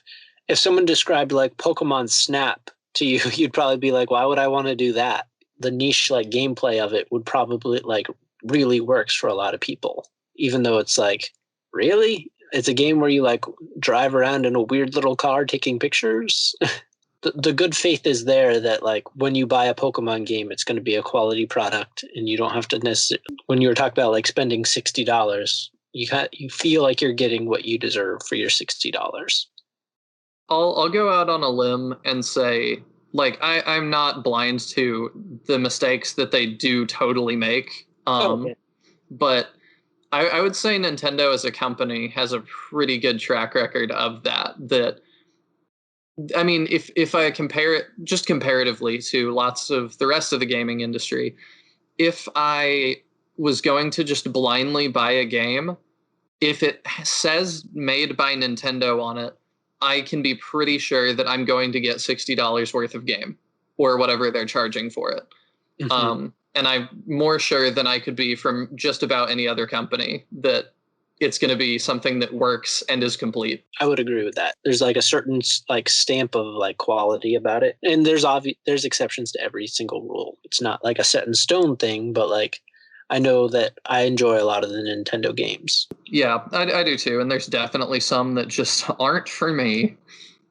someone described like Pokemon Snap to you, you'd probably be like, why would I want to do that? The niche like gameplay of it would probably like really works for a lot of people, even though it's like, really? It's a game where you like drive around in a weird little car taking pictures. The good faith is there that like when you buy a Pokemon game, it's going to be a quality product, and you don't have to necessarily, when you were talking about like spending $60, you feel like you're getting what you deserve for your $60. I'll go out on a limb and say, like, I'm not blind to the mistakes that they do totally make. But I would say Nintendo as a company has a pretty good track record of that. I mean, if I compare it just comparatively to lots of the rest of the gaming industry, if I was going to just blindly buy a game, if it says made by Nintendo on it, I can be pretty sure that I'm going to get $60 worth of game or whatever they're charging for it. Mm-hmm. And I'm more sure than I could be from just about any other company that it's going to be something that works and is complete. I would agree with that. There's like a certain like stamp of like quality about it. And there's exceptions to every single rule. It's not like a set in stone thing, but like I know that I enjoy a lot of the Nintendo games. Yeah, I do too. And there's definitely some that just aren't for me.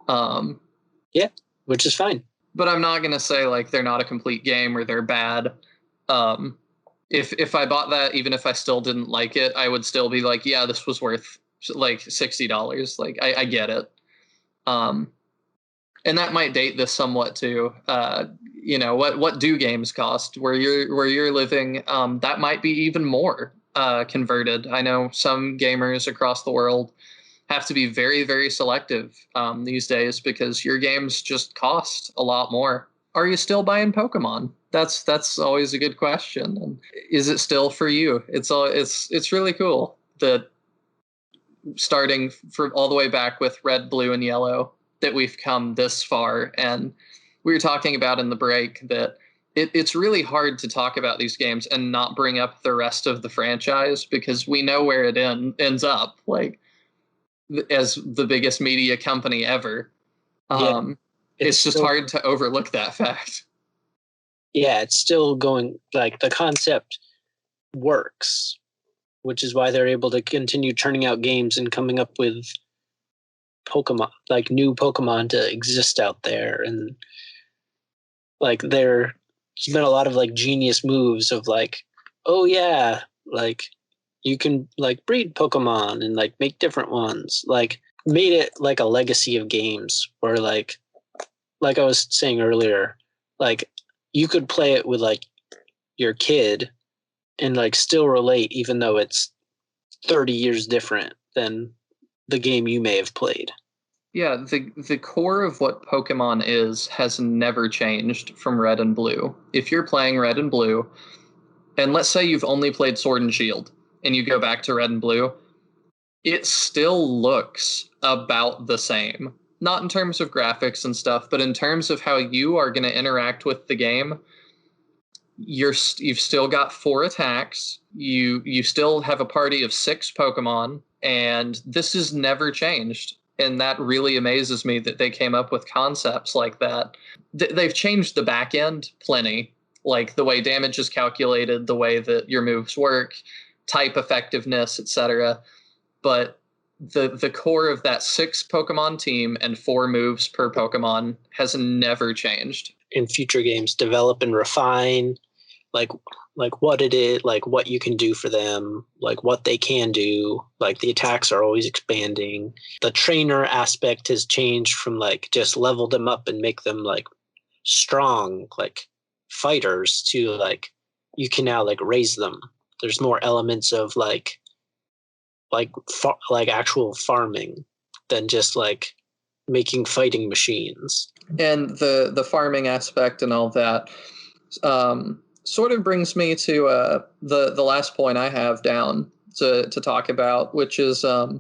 Yeah, which is fine. But I'm not going to say like they're not a complete game or they're bad. If I bought that, even if I still didn't like it, I would still be like, yeah, this was worth like $60. Like I get it. And that might date this somewhat too. You know, what do games cost where you're living? That might be even more converted. I know some gamers across the world have to be very, very selective these days because your games just cost a lot more. Are you still buying Pokemon? That's always a good question. And is it still for you? It's really cool that starting from all the way back with red, blue, and yellow that we've come this far. And we were talking about in the break that it's really hard to talk about these games and not bring up the rest of the franchise because we know where it ends up, like as the biggest media company ever. It's just hard to overlook that fact. Yeah, it's still going, like the concept works, which is why they're able to continue churning out games and coming up with Pokemon, like new Pokemon to exist out there. And like there's been a lot of like genius moves of like, oh yeah, like you can like breed Pokemon and like make different ones, like made it like a legacy of games where like I was saying earlier, like you could play it with like your kid and like still relate, even though it's 30 years different than the game you may have played. Yeah, the core of what Pokemon is has never changed from Red and Blue. If you're playing Red and Blue, and let's say you've only played Sword and Shield, and you go back to Red and Blue, it still looks about the same. Not in terms of graphics and stuff, but in terms of how you are going to interact with the game. You've still got 4 attacks. You still have a party of 6 Pokemon, and this has never changed. And that really amazes me that they came up with concepts like that. They've changed the back end plenty, like the way damage is calculated, the way that your moves work, type effectiveness, etc. But the core of that 6 Pokemon team and 4 moves per Pokemon has never changed. In future games, develop and refine like what it is, like what you can do for them, like what they can do. Like the attacks are always expanding. The trainer aspect has changed from like just level them up and make them like strong like fighters to like you can now like raise them. There's more elements of like actual farming than just like making fighting machines. And the farming aspect and all that sort of brings me to the last point I have down to talk about, which is how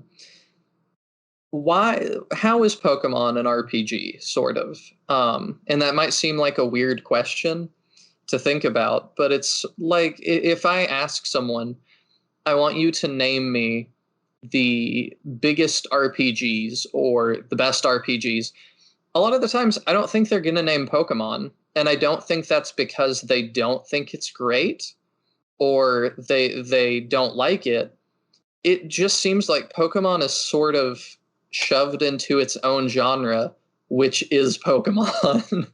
is Pokemon an RPG, sort of? And that might seem like a weird question to think about, but it's like if I ask someone, I want you to name me the biggest RPGs or the best RPGs, a lot of the times I don't think they're going to name Pokemon. And I don't think that's because they don't think it's great or they don't like it. It just seems like Pokemon is sort of shoved into its own genre, which is Pokemon.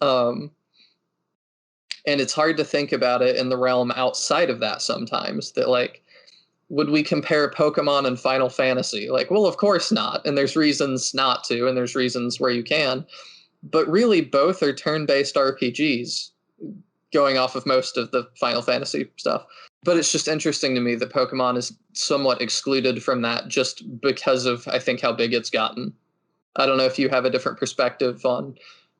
And it's hard to think about it in the realm outside of that sometimes, that like, would we compare Pokemon and Final Fantasy? Like, well, of course not. And there's reasons not to, and there's reasons where you can. But really, both are turn-based RPGs, going off of most of the Final Fantasy stuff. But it's just interesting to me that Pokemon is somewhat excluded from that just because of, I think, how big it's gotten. I don't know if you have a different perspective on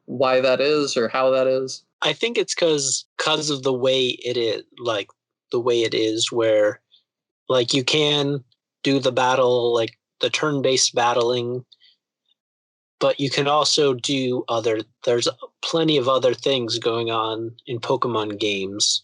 why that is or how that is. I think it's because of the way it is, like the way it is, where like you can do the battle, like the turn-based battling, but you can also do there's plenty of other things going on in Pokemon games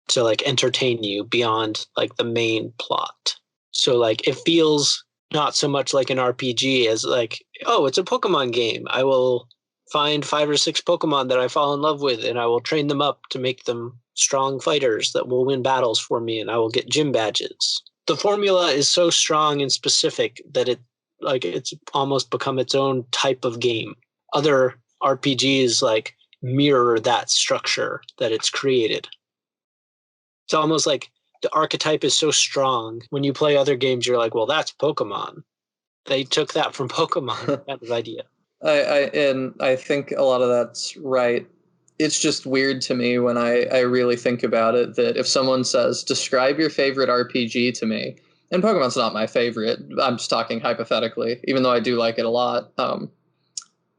to like entertain you beyond like the main plot. So like it feels not so much like an RPG as like, oh, it's a Pokemon game. I will find 5 or 6 Pokemon that I fall in love with and I will train them up to make them strong fighters that will win battles for me and I will get gym badges. The formula is so strong and specific that it's almost become its own type of game. Other RPGs like mirror that structure that it's created. It's almost like the archetype is so strong. When you play other games, you're like, well, that's Pokemon. They took that from Pokemon, that idea. I think a lot of that's right. It's just weird to me when I really think about it, that if someone says, describe your favorite RPG to me, and Pokemon's not my favorite, I'm just talking hypothetically, even though I do like it a lot.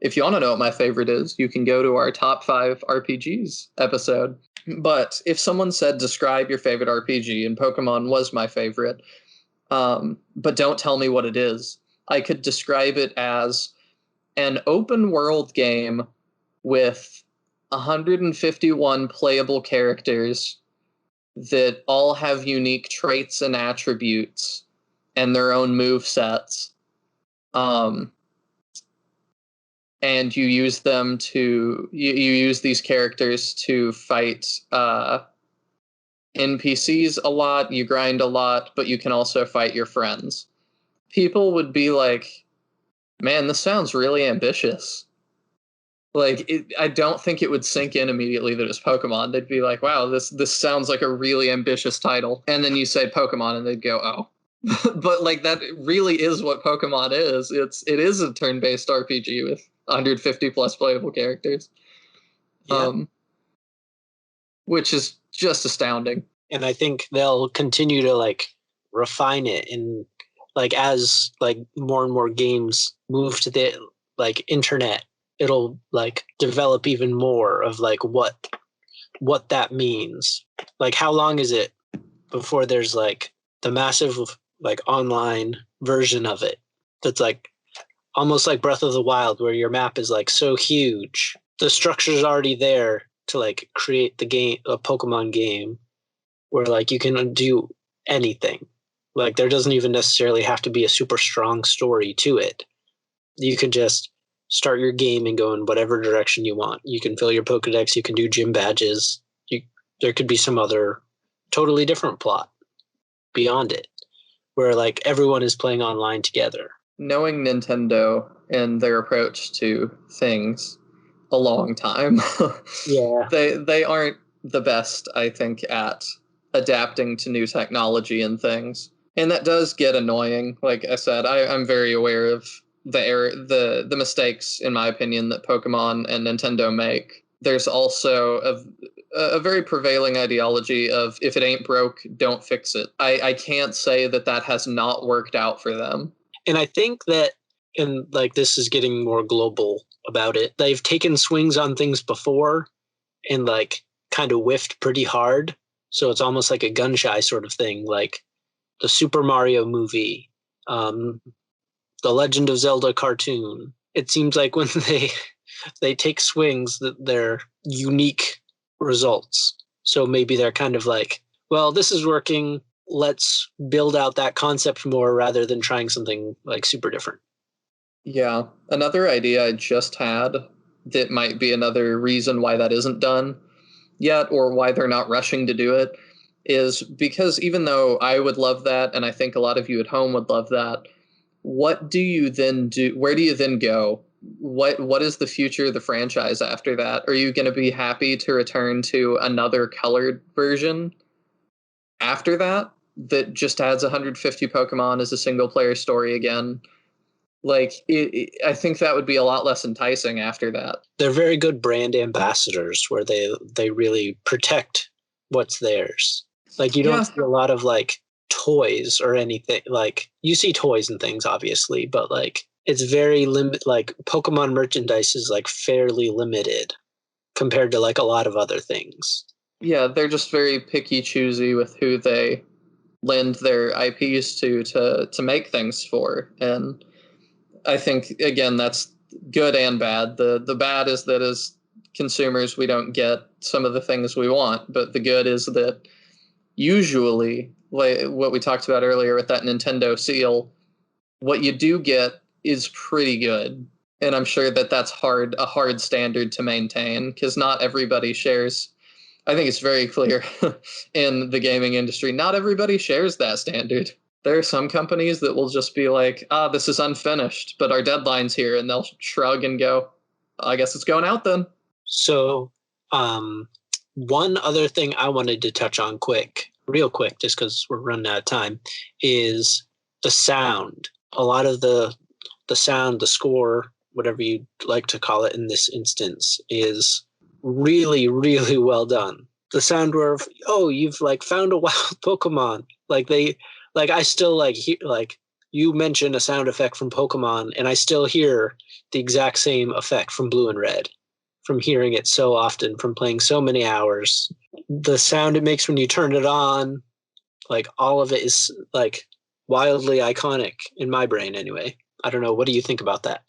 If you want to know what my favorite is, you can go to our top 5 RPGs episode. But if someone said, describe your favorite RPG, and Pokemon was my favorite, but don't tell me what it is, I could describe it as an open world game with 151 playable characters that all have unique traits and attributes and their own move sets. And you use them to you use these characters to fight NPCs a lot, you grind a lot, but you can also fight your friends. People would be like, man, this sounds really ambitious. Like, I don't think it would sink in immediately that it's Pokemon. They'd be like, wow, this sounds like a really ambitious title. And then you say Pokemon and they'd go, oh. But like, that really is what Pokemon is. It is a turn-based RPG with 150 plus playable characters. Yeah. Which is just astounding. And I think they'll continue to like refine it, and like as like more and more games move to the like internet, it'll like develop even more of like what that means. Like how long is it before there's like the massive like online version of it that's like almost like Breath of the Wild, where your map is like so huge. The structure's already there to like create the game, a Pokemon game, where like you can do anything. Like there doesn't even necessarily have to be a super strong story to it. You can just start your game and go in whatever direction you want. You can fill your Pokedex, you can do gym badges. There could be some other totally different plot beyond it, where like everyone is playing online together. Knowing Nintendo and their approach to things a long time, Yeah. they aren't the best, I think, at adapting to new technology and things. And that does get annoying. Like I said, I'm very aware of the mistakes, in my opinion, that Pokemon and Nintendo make. There's also a very prevailing ideology of if it ain't broke, don't fix it. I can't say that has not worked out for them. And I think that, and like this is getting more global about it, they've taken swings on things before and like kind of whiffed pretty hard. So it's almost like a gun shy sort of thing, like the Super Mario movie, the Legend of Zelda cartoon. It seems like when they take swings, that they're unique results. So maybe they're kind of like, well, this is working. Let's build out that concept more rather than trying something like super different. Yeah. Another idea I just had that might be another reason why that isn't done yet, or why they're not rushing to do it, is because even though I would love that, and I think a lot of you at home would love that, what do you then do? Where do you then go? What is the future of the franchise after that? Are you going to be happy to return to another colored version after that just adds 150 Pokemon as a single player story again? Like, I think that would be a lot less enticing after that. They're very good brand ambassadors where they really protect what's theirs. Like you don't see a lot of like toys or anything. Like you see toys and things obviously, but like it's very limited. Like Pokemon merchandise is like fairly limited compared to like a lot of other things. Yeah, they're just very picky choosy with who they lend their IPs to make things for. And I think, again, that's good and bad. The bad is that as consumers, we don't get some of the things we want. But the good is that usually, like what we talked about earlier with that Nintendo seal, what you do get is pretty good. And I'm sure that's a hard standard to maintain, because not everybody shares. I think it's very clear in the gaming industry, not everybody shares that standard. There are some companies that will just be like, this is unfinished, but our deadline's here, and they'll shrug and go, I guess it's going out then. So one other thing I wanted to touch on real quick, just because we're running out of time, is the sound. A lot of the sound, the score, whatever you'd like to call it in this instance, is really, really well done. The sound where, you've like found a wild Pokemon. Like I still like you mention a sound effect from Pokemon, and I still hear the exact same effect from Blue and Red, from hearing it so often, from playing so many hours. The sound it makes when you turn it on, like all of it is like wildly iconic in my brain anyway. I don't know. What do you think about that?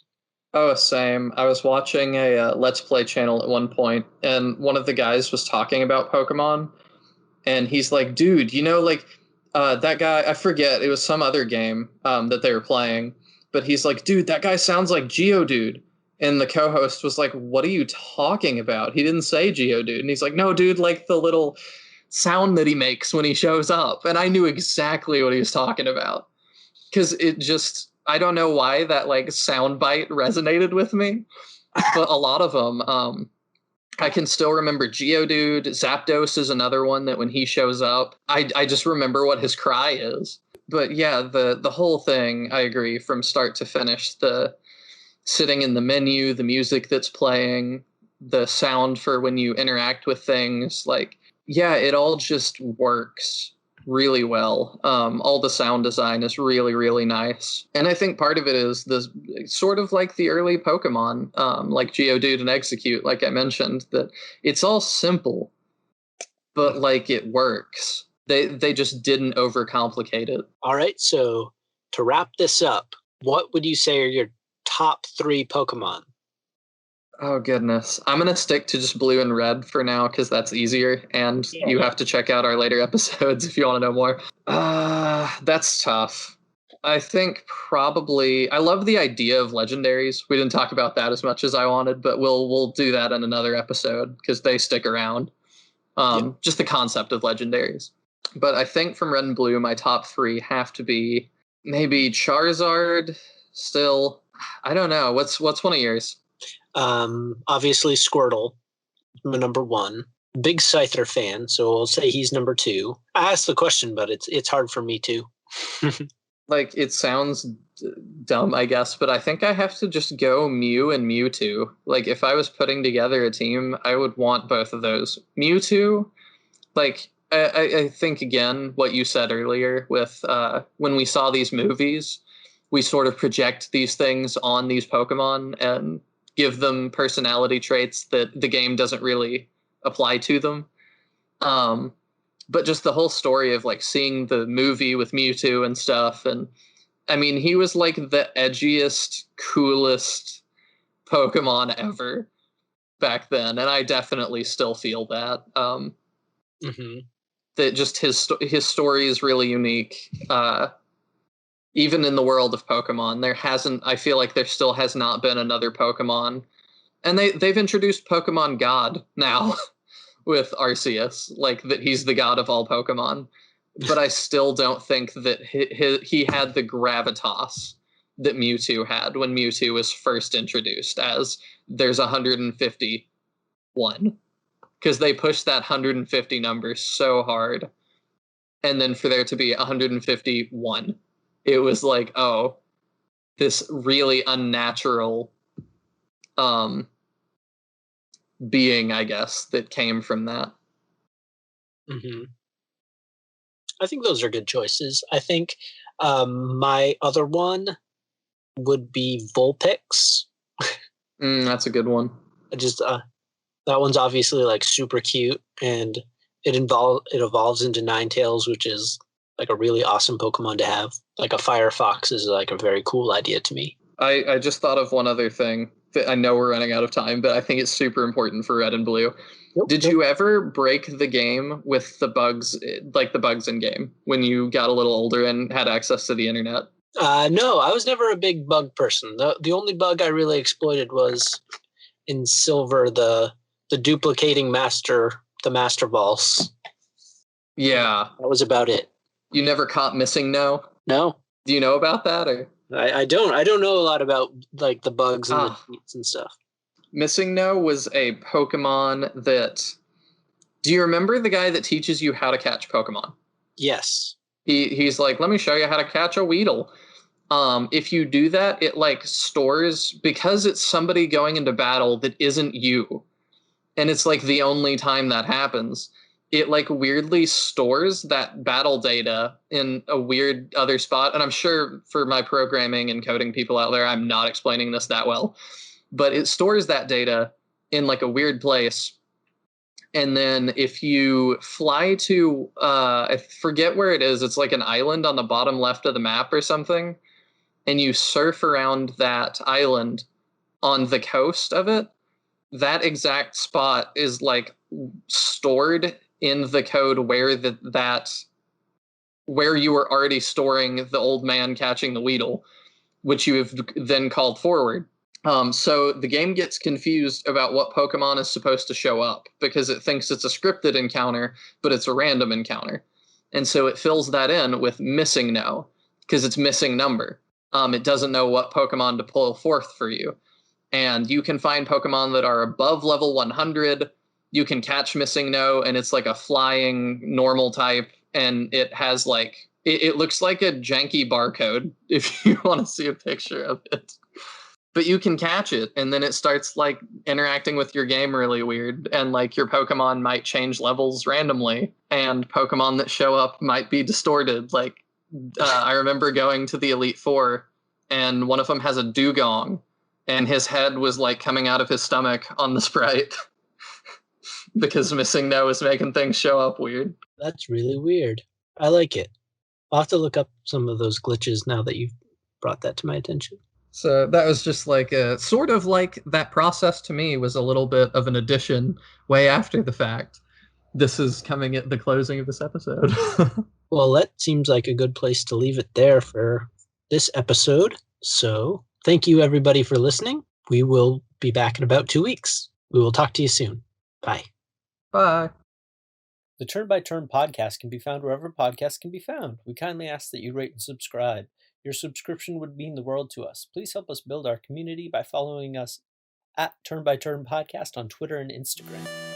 Oh, same. I was watching a Let's Play channel at one point, and one of the guys was talking about Pokemon, and he's like, dude, like, that guy, I forget, it was some other game that they were playing, but he's like, dude, that guy sounds like Geodude. And the co-host was like, what are you talking about? He didn't say Geodude. And he's like, no, dude, like the little sound that he makes when he shows up. And I knew exactly what he was talking about. Because it just, I don't know why that like soundbite resonated with me. But a lot of them, I can still remember Geodude. Zapdos is another one that when he shows up, I just remember what his cry is. But yeah, the whole thing, I agree, from start to finish, the sitting in the menu, the music that's playing, the sound for when you interact with things, like, yeah, it all just works. really well. All the sound design is really, really nice. And I think part of it is this sort of like the early Pokemon, like Geodude and Execute, like I mentioned, that it's all simple, but like it works. They just didn't overcomplicate it. All right, so to wrap this up, what would you say are your top 3 Pokemon? Oh, goodness. I'm going to stick to just blue and red for now because that's easier. And you have to check out our later episodes if you want to know more. That's tough. I think probably I love the idea of legendaries. We didn't talk about that as much as I wanted, but we'll do that in another episode because they stick around. Just the concept of legendaries. But I think from red and blue, my top 3 have to be maybe Charizard still. I don't know. What's one of yours? Obviously Squirtle, my number 1. Big Scyther fan, so I'll say he's number 2. I asked the question, but it's hard for me too. Like, it sounds dumb, I guess, but I think I have to just go Mew and Mewtwo. Like, if I was putting together a team, I would want both of those. Mewtwo, like, I think, again, what you said earlier with when we saw these movies, we sort of project these things on these Pokemon and give them personality traits that the game doesn't really apply to them. But just the whole story of like seeing the movie with Mewtwo and stuff. And I mean, he was like the edgiest, coolest Pokemon ever back then. And I definitely still feel that. That just his story is really unique. Even in the world of Pokemon, I feel like there still has not been another Pokemon. And they've introduced Pokemon God now with Arceus, like that he's the god of all Pokemon. But I still don't think that he had the gravitas that Mewtwo had when Mewtwo was first introduced as there's 151. Because they pushed that 150 number so hard. And then for there to be 151. It was like, oh, this really unnatural being, I guess, that came from that. I think those are good choices. I think my other one would be Vulpix. That's a good one. That one's obviously like super cute, and it evolves into Ninetales, which is like a really awesome Pokemon to have. Like a Firefox is like a very cool idea to me. I just thought of one other thing that I know we're running out of time, but I think it's super important for red and blue. Did you ever break the game with the bugs, like the bugs in game, when you got a little older and had access to the internet? No, I was never a big bug person. The only bug I really exploited was in Silver, the duplicating the Master Balls. Yeah. That was about it. You never caught Missing No? No. Do you know about that? Or I don't know a lot about like the bugs and the cheats and stuff. Missing No was a Pokemon that... Do you remember the guy that teaches you how to catch Pokemon? Yes. He's like, let me show you how to catch a Weedle. If you do that, it like stores, because it's somebody going into battle that isn't you, and it's like the only time that happens, it like weirdly stores that battle data in a weird other spot. And I'm sure for my programming and coding people out there, I'm not explaining this that well, but it stores that data in like a weird place. And then if you fly to, I forget where it is, it's like an island on the bottom left of the map or something, and you surf around that island on the coast of it, that exact spot is like stored in the code where where you were already storing the old man catching the Weedle, which you have then called forward. So the game gets confused about what Pokemon is supposed to show up because it thinks it's a scripted encounter, but it's a random encounter. And so it fills that in with Missing No because it's missing number. It doesn't know what Pokemon to pull forth for you. And you can find Pokemon that are above level 100. You can catch Missing No, and it's like a flying normal type. And it has like, it looks like a janky barcode if you want to see a picture of it. but you can catch it, and then it starts like interacting with your game really weird, and like your Pokemon might change levels randomly, and Pokemon that show up might be distorted. Like I remember going to the Elite Four, and one of them has a dugong, and his head was like coming out of his stomach on the sprite because Missing No is making things show up weird. That's really weird. I like it. I'll have to look up some of those glitches now that you've brought that to my attention. So that was just like a sort of like that process to me was a little bit of an addition way after the fact. This is coming at the closing of this episode. Well, that seems like a good place to leave it there for this episode. So thank you, everybody, for listening. We will be back in about 2 weeks. We will talk to you soon. Bye. Bye. The Turn by Turn podcast can be found wherever podcasts can be found. We kindly ask that you rate and subscribe. Your subscription would mean the world to us. Please help us build our community by following us at Turn by Turn Podcast on Twitter and Instagram.